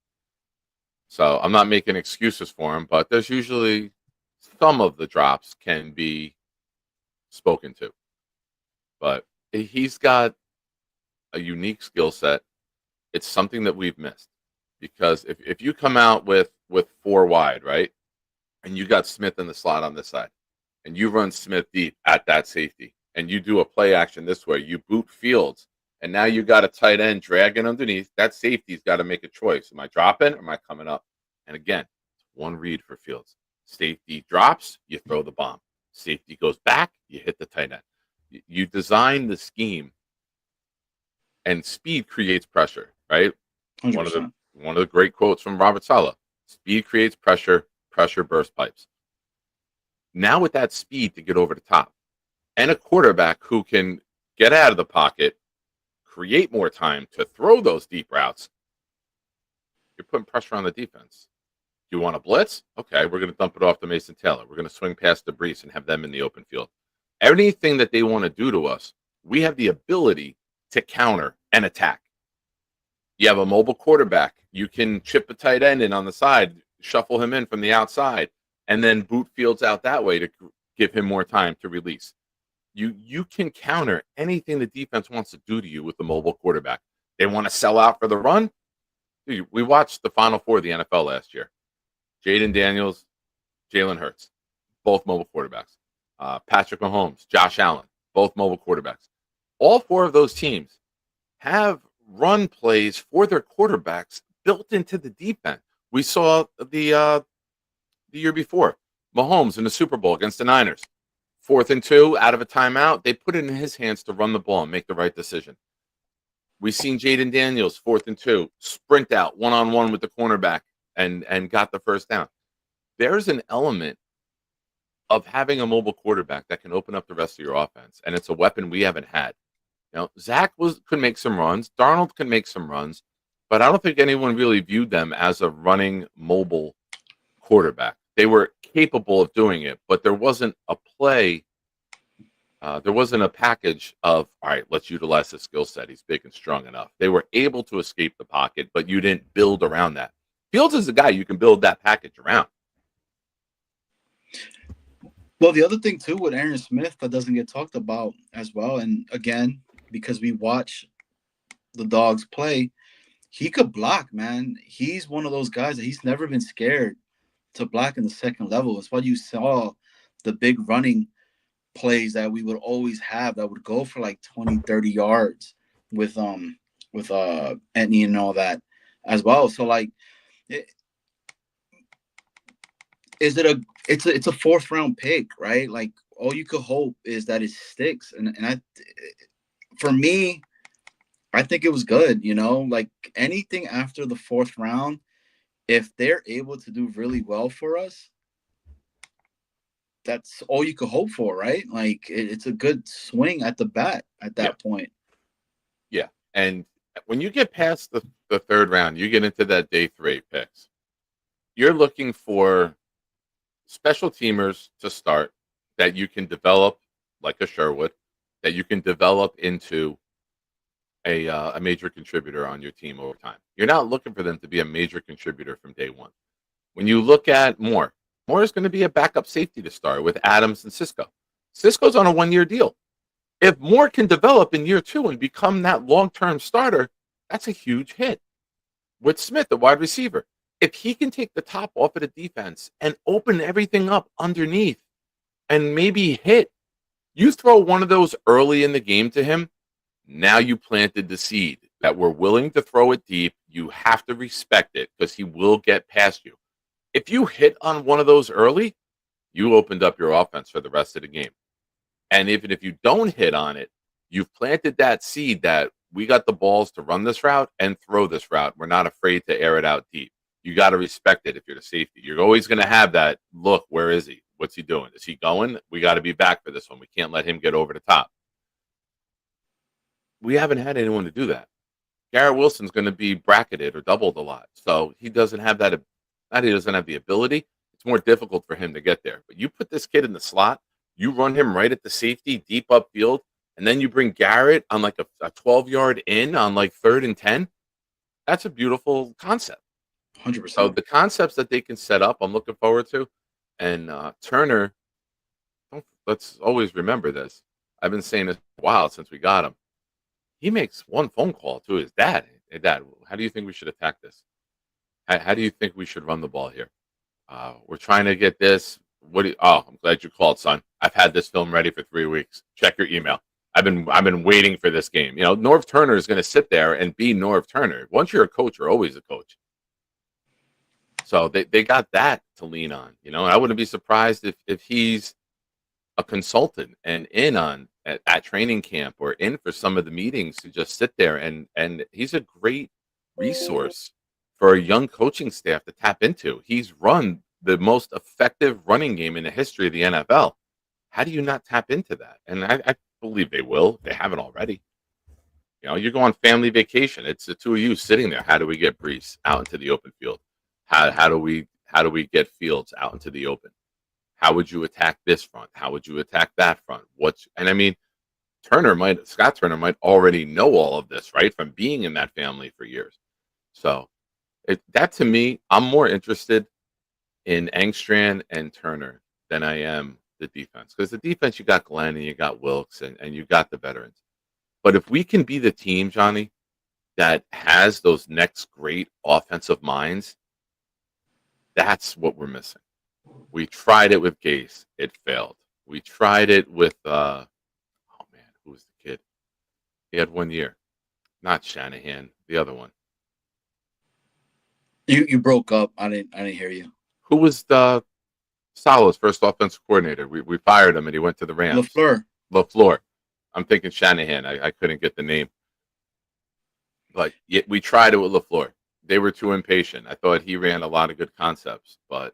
So I'm not making excuses for him, but there's usually some of the drops can be spoken to. But he's got a unique skill set. It's something that we've missed because if you come out with 4 wide, right, and you got Smith in the slot on this side, and you run Smith deep at that safety, and you do a play action this way, you boot Fields, and now you got a tight end dragging underneath, that safety's got to make a choice. Am I dropping or am I coming up? And again, one read for Fields. Safety drops, you throw the bomb. Safety goes back, you hit the tight end. You design the scheme, and speed creates pressure, right? 100%. One of the great quotes from Robert Saleh: speed creates pressure, pressure bursts pipes. Now with that speed to get over the top, and a quarterback who can get out of the pocket, create more time to throw those deep routes, you're putting pressure on the defense. You want to blitz? Okay, we're going to dump it off to Mason Taylor. We're going to swing past the Brees and have them in the open field. Anything that they want to do to us, we have the ability to counter and attack. You have a mobile quarterback. You can chip a tight end in on the side, shuffle him in from the outside, and then boot Fields out that way to give him more time to release. You can counter anything the defense wants to do to you with the mobile quarterback. They want to sell out for the run. Dude, we watched the Final Four of the NFL last year. Jaden Daniels, Jalen Hurts, both mobile quarterbacks. Patrick Mahomes, Josh Allen, both mobile quarterbacks. All 4 of those teams have run plays for their quarterbacks built into the defense. We saw the year before, Mahomes in the Super Bowl against the Niners. 4th and 2, out of a timeout, they put it in his hands to run the ball and make the right decision. We've seen Jaden Daniels, 4th and 2, sprint out one-on-one with the cornerback and got the first down. There's an element of having a mobile quarterback that can open up the rest of your offense, and it's a weapon we haven't had. Zach could make some runs. Darnold can make some runs, but I don't think anyone really viewed them as a running mobile quarterback. They were capable of doing it, but there wasn't a play. There wasn't a package of, all right, let's utilize his skill set. He's big and strong enough. They were able to escape the pocket, but you didn't build around that. Fields is the guy you can build that package around. Well, the other thing too with Aaron Smith that doesn't get talked about as well, and again, because we watch the dogs play, he could block, man. He's one of those guys that he's never been scared to block in the second level. That's why you saw the big running plays that we would always have that would go for like 20, 30 yards with Etney and all that as well. So like it's a fourth round pick, right? Like all you could hope is that it sticks. And for me, I think it was good, you know, like anything after the fourth round, if they're able to do really well for us, that's all you could hope for, right? Like it's a good swing at the bat at that point. Yeah. And when you get past the third round, you get into that day 3 picks. You're looking for special teamers to start that you can develop like a Sherwood, that you can develop into a major contributor on your team over time. You're not looking for them to be a major contributor from day one. When you look at Moore is going to be a backup safety to start with Adams and Cisco. Cisco's on a 1-year deal. If Moore can develop in year 2 and become that long-term starter, that's a huge hit. With Smith, the wide receiver, if he can take the top off of the defense and open everything up underneath and maybe hit, you throw one of those early in the game to him, now you planted the seed that we're willing to throw it deep. You have to respect it because he will get past you. If you hit on one of those early, you opened up your offense for the rest of the game. And even if you don't hit on it, you've planted that seed that we got the balls to run this route and throw this route. We're not afraid to air it out deep. You got to respect it if you're the safety. You're always going to have that look. Where is he? What's he doing? Is he going? We got to be back for this one. We can't let him get over the top. We haven't had anyone to do that. Garrett Wilson's going to be bracketed or doubled a lot. So he doesn't have that. He doesn't have the ability. It's more difficult for him to get there. But you put this kid in the slot, you run him right at the safety, deep upfield, and then you bring Garrett on like a 12-yard in on like 3rd and 10. That's a beautiful concept. 100%. So the concepts that they can set up, I'm looking forward to. And Turner, let's always remember this. I've been saying this for a while since we got him. He makes one phone call to his dad. Hey, Dad, how do you think we should attack this? How do you think we should run the ball here? We're trying to get this. I'm glad you called, son. I've had this film ready for 3 weeks. Check your email. I've been waiting for this game. You know, Norv Turner is going to sit there and be Norv Turner. Once you're a coach, you're always a coach. So they got that to lean on. You know, and I wouldn't be surprised if he's a consultant and in on at training camp or in for some of the meetings to just sit there and he's a great resource for a young coaching staff to tap into. He's run the most effective running game in the history of the NFL. How do you not tap into that? And I believe they will if they haven't already. You know, you go on family vacation. It's the two of you sitting there. How do we get Brees out into the open field? How do we get Fields out into the open? How would you attack this front? How would you attack that front? And I mean, Scott Turner might already know all of this, right? From being in that family for years. So that to me, I'm more interested in Engstrand and Turner than I am the defense. Because the defense, you got Glenn and you got Wilkes and you got the veterans. But if we can be the team, Johnny, that has those next great offensive minds, that's what we're missing. We tried it with Gase. It failed. We tried it with, who was the kid? He had 1 year. Not Shanahan, the other one. You broke up. I didn't hear you. Who was the Salah's first offensive coordinator? We fired him and he went to the Rams. LaFleur. I'm thinking Shanahan. I couldn't get the name. But we tried it with LaFleur. They were too impatient. I thought he ran a lot of good concepts, but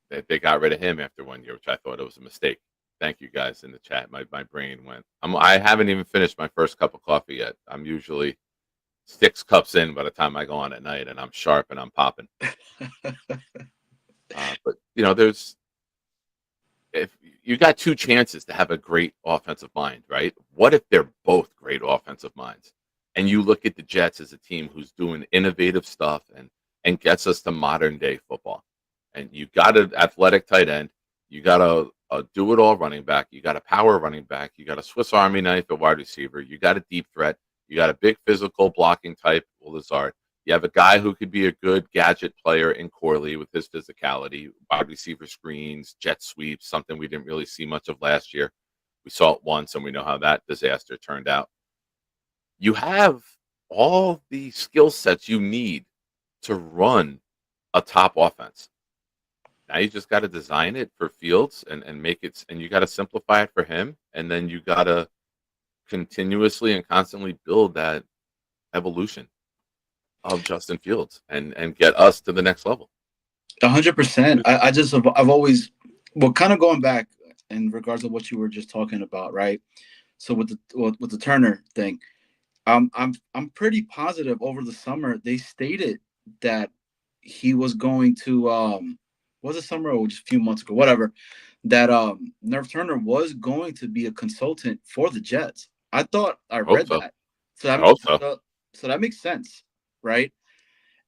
they got rid of him after 1 year, which I thought it was a mistake. Thank you guys in the chat. My brain went. I haven't even finished my first cup of coffee yet. I'm usually 6 cups in by the time I go on at night, and I'm sharp and I'm popping. But you know, if you got 2 chances to have a great offensive mind, right? What if they're both great offensive minds? And you look at the Jets as a team who's doing innovative stuff and gets us to modern day football. And you got an athletic tight end. You got a do-it-all running back. You got a power running back. You got a Swiss Army knife at wide receiver. You got a deep threat. You got a big physical blocking type, Lazard. You have a guy who could be a good gadget player in Corley with his physicality, wide receiver screens, jet sweeps, something we didn't really see much of last year. We saw it once, and we know how that disaster turned out. You have all the skill sets you need to run a top offense. Now you just got to design it for Fields and make it, and you got to simplify it for him, and then you got to continuously and constantly build that evolution of Justin Fields and get us to the next level. 100%. I've always, well, kind of going back in regards to what you were just talking about, right? So with the Turner thing, I'm pretty positive over the summer they stated that he was going to was it summer or just a few months ago, whatever, that Nerf Turner was going to be a consultant for the Jets. I thought I read that. So that makes sense, right?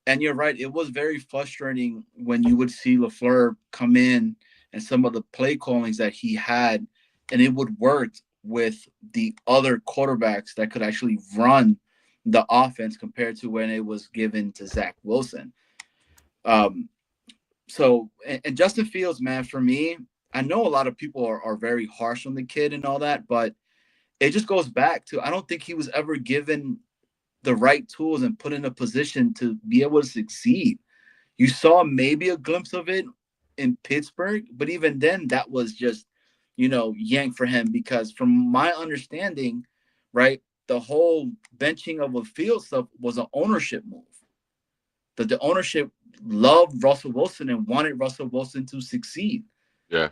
And you're right. It was very frustrating when you would see LaFleur come in and some of the play callings that he had, and it would work with the other quarterbacks that could actually run the offense compared to when it was given to Zach Wilson. So Justin Fields, man, for me, I know a lot of people are very harsh on the kid and all that, but it just goes back to, I don't think he was ever given the right tools and put in a position to be able to succeed. You saw maybe a glimpse of it in Pittsburgh, but even then that was just, yanked for him, because from my understanding, right, the whole benching of a Field stuff was an ownership move. That the ownership loved Russell Wilson and wanted Russell Wilson to succeed. Yeah.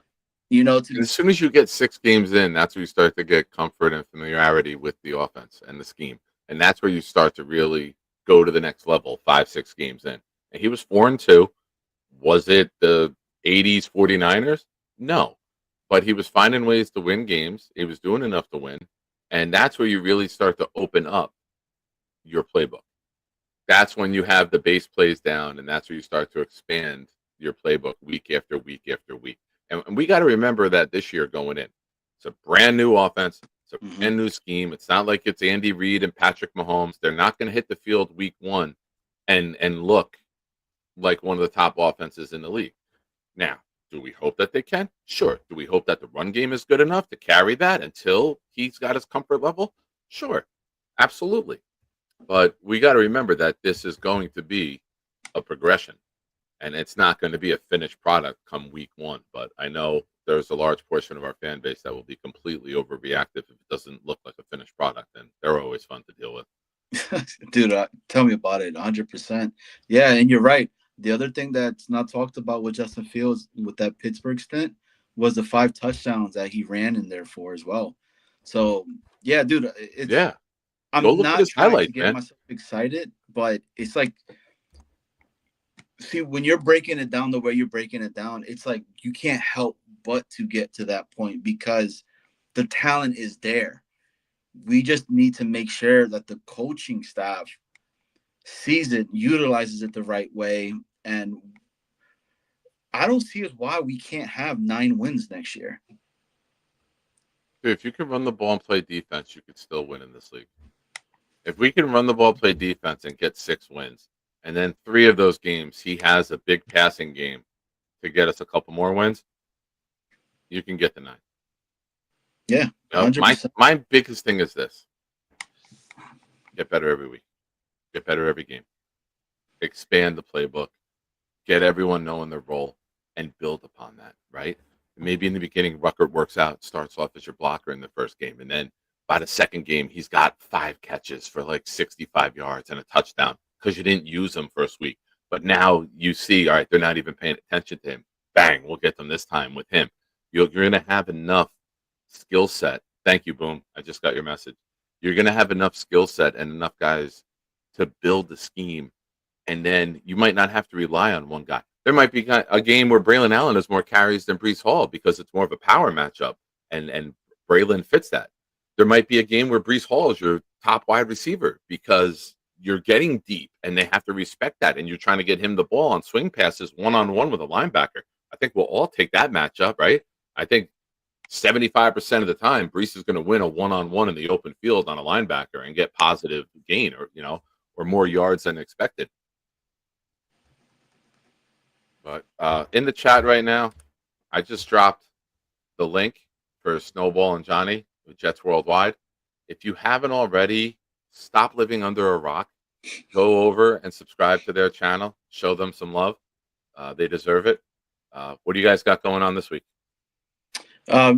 As soon as you get 6 games in, that's where you start to get comfort and familiarity with the offense and the scheme. And that's where you start to really go to the next level, 5-6 games in. And he was 4-2. Was it the 80s 49ers? No. But he was finding ways to win games. He was doing enough to win. And that's where you really start to open up your playbook. That's when you have the base plays down, and that's where you start to expand your playbook week after week after week. And we got to remember that this year going in, it's a brand new offense. It's a brand new scheme. It's not like it's Andy Reid and Patrick Mahomes. They're not going to hit the field week 1 and look like one of the top offenses in the league. Now, do we hope that they can? Sure. Do we hope that the run game is good enough to carry that until he's got his comfort level? Sure. Absolutely. But we got to remember that this is going to be a progression, and it's not going to be a finished product come week 1. But I know there's a large portion of our fan base that will be completely overreactive if it doesn't look like a finished product, and they're always fun to deal with. Dude, tell me about it. 100%. Yeah, and you're right. The other thing that's not talked about with Justin Fields with that Pittsburgh stint was the 5 touchdowns that he ran in there for as well. So, yeah, dude, I'm not trying to get myself excited, but it's like, see, when you're breaking it down the way you're breaking it down, it's like you can't help but to get to that point because the talent is there. We just need to make sure that the coaching staff sees it, utilizes it the right way, and I don't see why we can't have 9 wins next year. Dude, if you can run the ball and play defense, you could still win in this league. If we can run the ball, play defense, and get 6 wins, and then 3 of those games he has a big passing game to get us a couple more wins, you can get the 9. Yeah, 100%. My biggest thing is this: get better every week, get better every game, expand the playbook, get everyone knowing their role, and build upon that. Right? Maybe in the beginning, Ruckert works out, starts off as your blocker in the first game, and then by the second game, he's got 5 catches for like 65 yards and a touchdown because you didn't use him first week. But now you see, all right, they're not even paying attention to him. Bang, we'll get them this time with him. You're going to have enough skill set. Thank you, Boom. I just got your message. You're going to have enough skill set and enough guys to build the scheme. And then you might not have to rely on one guy. There might be a game where Braylon Allen has more carries than Breece Hall because it's more of a power matchup. And Braylon fits that. There might be a game where Breece Hall is your top wide receiver because you're getting deep and they have to respect that. And you're trying to get him the ball on swing passes one-on-one with a linebacker. I think we'll all take that matchup, right? I think 75% of the time, Brees is going to win a one-on-one in the open field on a linebacker and get positive gain, or more yards than expected. But in the chat right now, I just dropped the link for Snowball and Johnny with Jets Worldwide. If you haven't already, stop living under a rock. Go over and subscribe to their channel. Show them some love. They deserve it. What do you guys got going on this week?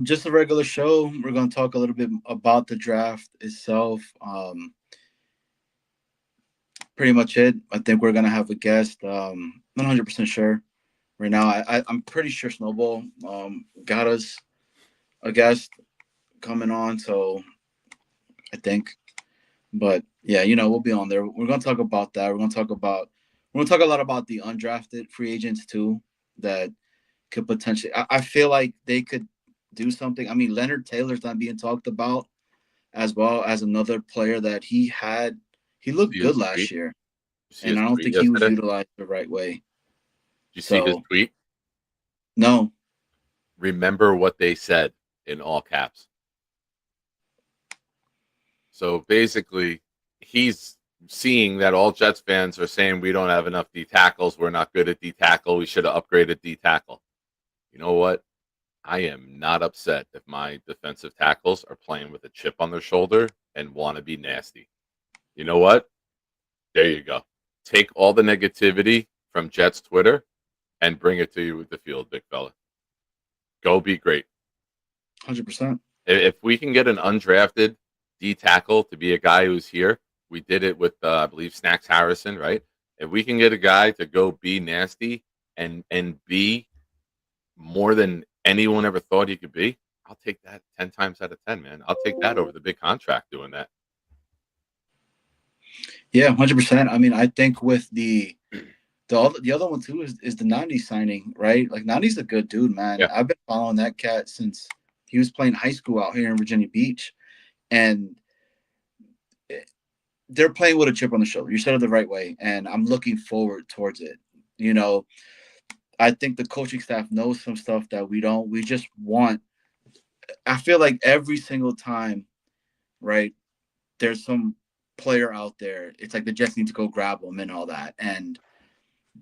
Just a regular show. We're going to talk a little bit about the draft itself. Pretty much it. I think we're going to have a guest. Not 100% sure right now. I'm pretty sure Snowball got us a guest coming on, so I think. But yeah, we'll be on there. We're going to talk about that. We're going to talk a lot about the undrafted free agents too that could potentially. I feel like they could do something. I mean, Leonard Taylor's not being talked about, as well as another player that he looked good last year, and I don't think he was utilized the right way. Did you see his tweet? No. Remember what they said in all caps. So basically, he's seeing that all Jets fans are saying we don't have enough D tackles. We're not good at D tackle. We should have upgraded D tackle. You know what? I am not upset if my defensive tackles are playing with a chip on their shoulder and want to be nasty. You know what? There you go. Take all the negativity from Jets Twitter and bring it to you with the field, big fella. Go be great. 100%. If we can get an undrafted D tackle to be a guy who's here, we did it with, I believe, Snacks Harrison, right? If we can get a guy to go be nasty and be more than anyone ever thought he could be, I'll take that 10 times out of 10, man. I'll take that over the big contract doing that. Yeah, 100%. I mean, I think with the other one too is the Nandi signing, right? Like Nandi's a good dude, man. Yeah. I've been following that cat since he was playing high school out here in Virginia Beach, and they're playing with a chip on the shoulder. You said it the right way, and I'm looking forward towards it. I think the coaching staff knows some stuff that we don't. We just want. I feel like every single time, right? There's some player out there. It's like the Jets need to go grab them and all that, and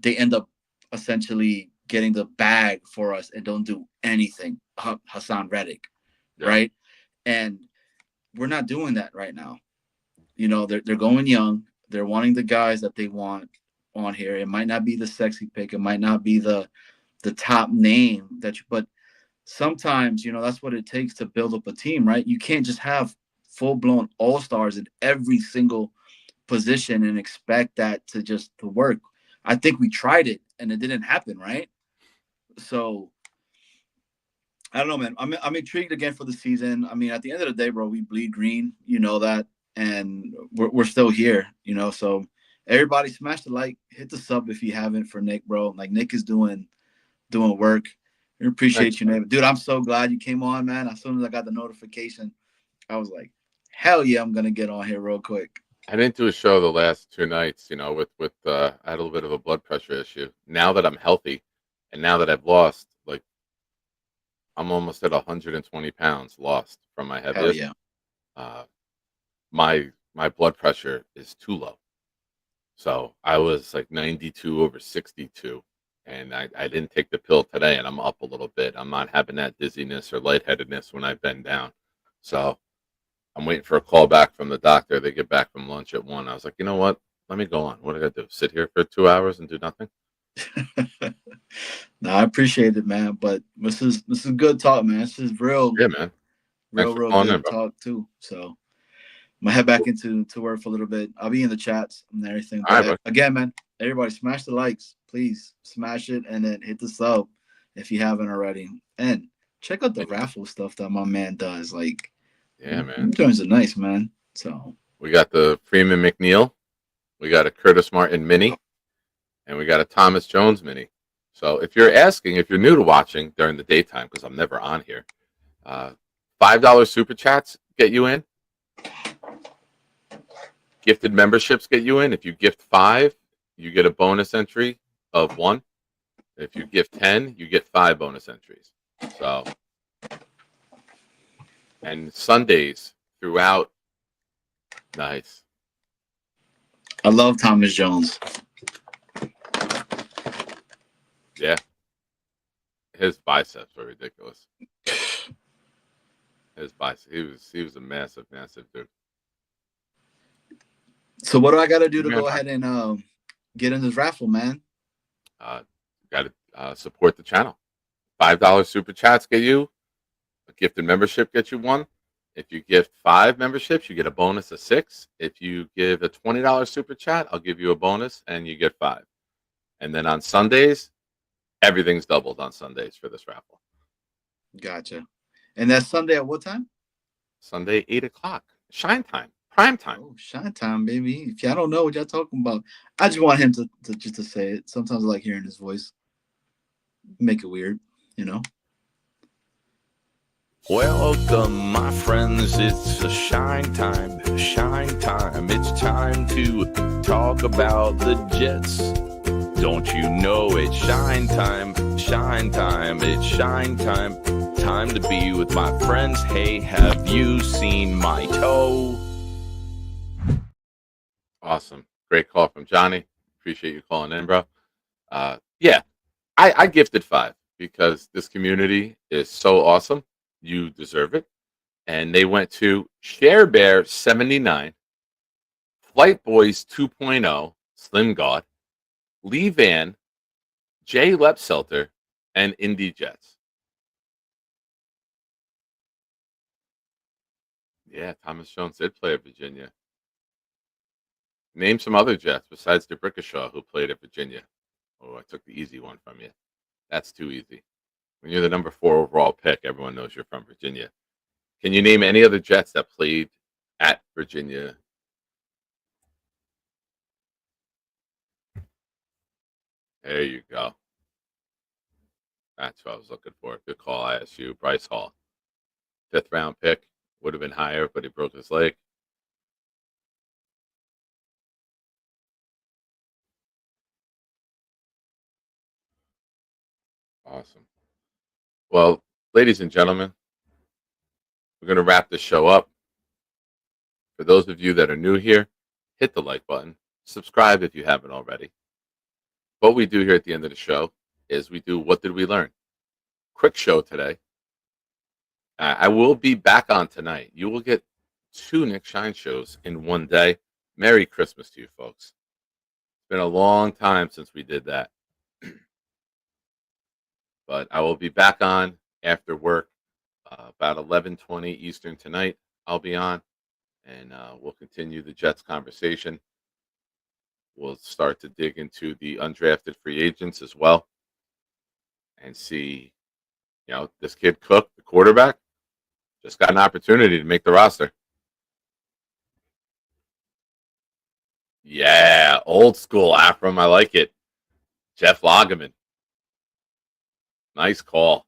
they end up essentially getting the bag for us and don't do anything. Hassan Reddick, right? And we're not doing that right now. They're going young. They're wanting the guys that they want on here. It might not be the sexy pick. It might not be the top name but sometimes, that's what it takes to build up a team, right? You can't just have full-blown all-stars in every single position and expect that to work. I think we tried it and it didn't happen, right? So I don't know, man. I'm intrigued again for the season. I mean, at the end of the day, bro, we bleed green, that, and we're still here, so everybody smash the like, hit the sub if you haven't for Nick, bro. Like Nick is doing work. I appreciate you, man. Dude, I'm so glad you came on, man. As soon as I got the notification, I was like, hell yeah, I'm gonna get on here real quick. I didn't do a show the last 2 nights, with I had a little bit of a blood pressure issue. Now that I'm healthy and now that I've lost, like, I'm almost at 120 pounds lost from my heaviest. Hell yeah. My blood pressure is too low. So I was like 92 over 62, and I didn't take the pill today, and I'm up a little bit. I'm not having that dizziness or lightheadedness when I bend down. So I'm waiting for a call back from the doctor. They get back from lunch at 1. I was like, you know what? Let me go on. What do I got to do? Sit here for 2 hours and do nothing? No, I appreciate it, man. But this is good talk, man. This is real. Yeah, man. Real good talk too. So I'm gonna head back into work for a little bit. I'll be in the chats and everything. But right, again, man, everybody smash the likes, please. Smash it and then hit the sub if you haven't already. And check out the raffle stuff that my man does. Like, yeah, man. Jones are nice, man. So we got the Freeman McNeil, we got a Curtis Martin mini, and we got a Thomas Jones mini. So if you're new to watching during the daytime, because I'm never on here, $5 super chats get you in. Gifted memberships get you in. If you gift 5, you get a bonus entry of 1. If you gift 10, you get 5 bonus entries. So, and Sundays throughout. Nice. I love Thomas Jones. Yeah. His biceps were ridiculous. His biceps. He was a massive dude. So what do I got to do to go ahead and get in this raffle, man? Got to support the channel. $5 super chats get you a gifted membership. Gets you one. If you gift 5 memberships, you get a bonus of 6. If you give a $20 super chat, I'll give you a bonus, and you get 5. And then on Sundays, everything's doubled on Sundays for this raffle. Gotcha. And that's Sunday at what time? Sunday, 8 o'clock. Shine time. Prime time. Oh, shine time, baby. If y'all don't know what y'all talking about, I just want him to say it. Sometimes I like hearing his voice. Make it weird, you know? Welcome, my friends. It's a shine time. Shine time. It's time to talk about the Jets. Don't you know it's shine time? Shine time. It's shine time. Time to be with my friends. Hey, have you seen my toe? Awesome. Great call from Johnny. Appreciate you calling in, bro. Yeah, I gifted 5 because this community is so awesome. You deserve it. And they went to Share Bear 79, Flight Boys 2.0, Slim God, Lee Van, Jay Lepselter, and Indy Jets. Yeah, Thomas Jones did play at Virginia. Name some other Jets besides DeBrickashaw who played at Virginia. Oh, I took the easy one from you. That's too easy. When you're the number 4 overall pick, everyone knows you're from Virginia. Can you name any other Jets that played at Virginia? There you go. That's what I was looking for. Good call, ISU. Bryce Hall. 5th round pick. Would have been higher, but he broke his leg. Awesome. Well, ladies and gentlemen, we're going to wrap this show up. For those of you that are new here, hit the like button. Subscribe if you haven't already. What we do here at the end of the show is we do What Did We Learn? Quick show today. I will be back on tonight. You will get 2 Nick Shine shows in one day. Merry Christmas to you folks. It's been a long time since we did that. But I will be back on after work about 11:20 Eastern tonight. I'll be on, and we'll continue the Jets conversation. We'll start to dig into the undrafted free agents as well and see, this kid Cook, the quarterback, just got an opportunity to make the roster. Yeah, old school Afram. I like it. Jeff Lageman. Nice call.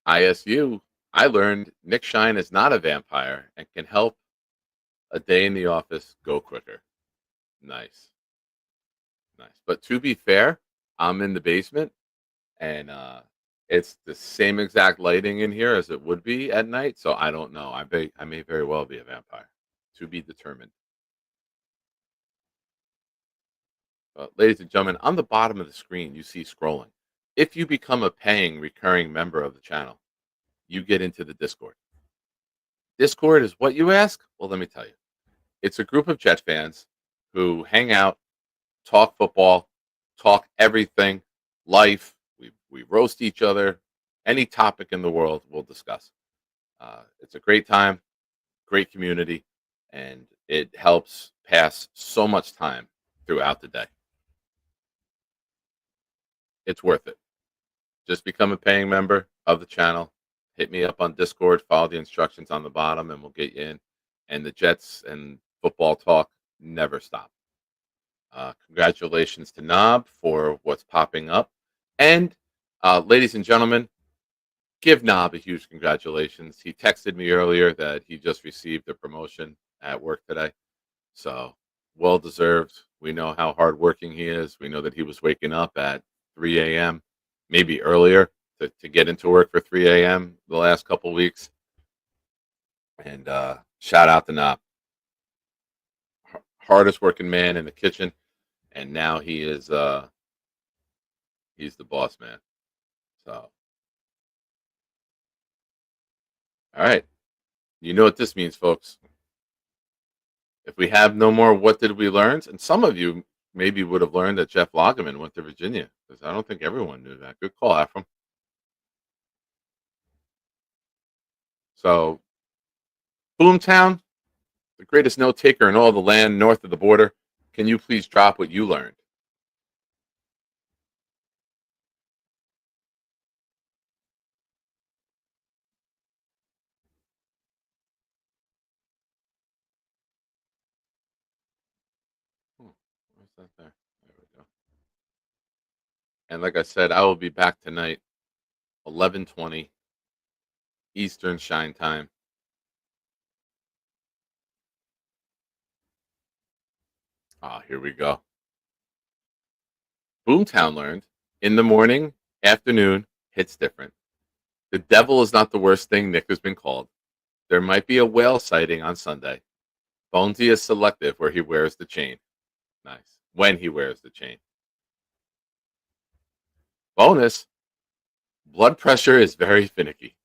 ISU, I learned Nick Shine is not a vampire and can help a day in the office go quicker. Nice. But to be fair, I'm in the basement, and it's the same exact lighting in here as it would be at night, so I don't know. I may very well be a vampire. To be determined. Ladies and gentlemen, on the bottom of the screen, you see scrolling. If you become a paying, recurring member of the channel, you get into the Discord. Discord is what you ask? Well, let me tell you. It's a group of Jet fans who hang out, talk football, talk everything, life. We roast each other. Any topic in the world, we'll discuss. It's a great time, great community, and it helps pass so much time throughout the day. It's worth it. Just become a paying member of the channel. Hit me up on Discord. Follow the instructions on the bottom, and we'll get you in. And the Jets and football talk never stop. Congratulations to Knob for what's popping up. And ladies and gentlemen, give Knob a huge congratulations. He texted me earlier that he just received a promotion at work today. So well deserved. We know how hardworking he is. We know that he was waking up at 3 a.m., maybe earlier, to get into work for 3 a.m. the last couple weeks. And shout out to Nop, hardest working man in the kitchen, and now he is he's the boss man. So, all right, you know what this means, folks. If we have no more what did we learn, and some of you maybe would have learned that Jeff Lageman went to Virginia, because I don't think everyone knew that. Good call, Ephraim. So, Boomtown, the greatest note taker in all the land north of the border, can you please drop what you learned? Where's that there? There we go. And like I said, I will be back tonight, 11:20 Eastern Shine Time. Here we go. Boomtown learned in the morning, afternoon, hits different. The devil is not the worst thing Nick has been called. There might be a whale sighting on Sunday. Bonesy is selective where he wears the chain. Nice. When he wears the chain. Bonus, blood pressure is very finicky.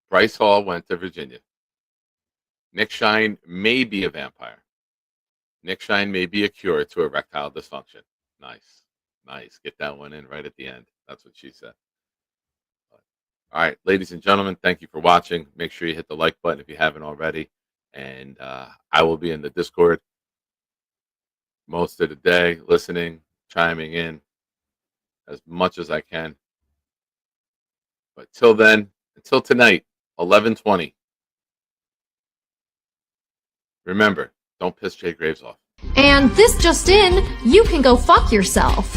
Bryce Hall went to Virginia. Nick Shine may be a vampire. Nick Shine may be a cure to erectile dysfunction. Nice. Nice. Get that one in right at the end. That's what she said. All right, ladies and gentlemen, thank you for watching. Make sure you hit the like button if you haven't already. And I will be in the Discord most of the day, listening, chiming in as much as I can. But till then, until tonight, 11:20. Remember, don't piss Jay Graves off. And this just in, you can go fuck yourself.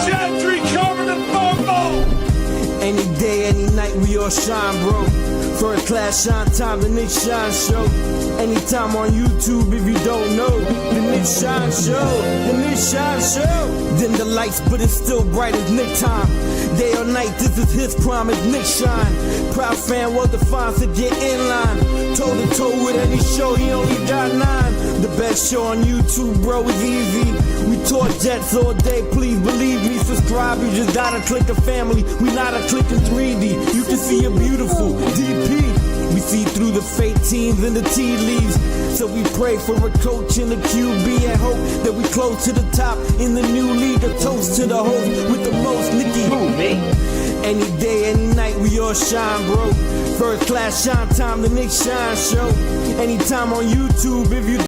Gentry covered in football. Any day, any night, we all shine, bro. First class shine time, the Nick Shine Show. Anytime on YouTube, if you don't know, the Nick Shine Show, the Nick Shine Show. Dim the lights, but it's still bright as Nick time. Day or night, this is his prime, it's Nick Shine. Proud fan, well defined, to get in line. Toe to toe with any show, he only got 9. The best show on YouTube, bro, is easy. We talk Jets all day, please believe me. Subscribe, you just gotta click a family. We not a click in 3D. You can see a beautiful DP. We see through the fake teams and the tea leaves. So we pray for a coach and a QB and hope that we close to the top in the new league. A toast to the host with the most, Nicky. Who, me? Any day, any night, we all shine, bro. First class shine time, the Nick Shine Show. Anytime on YouTube, if you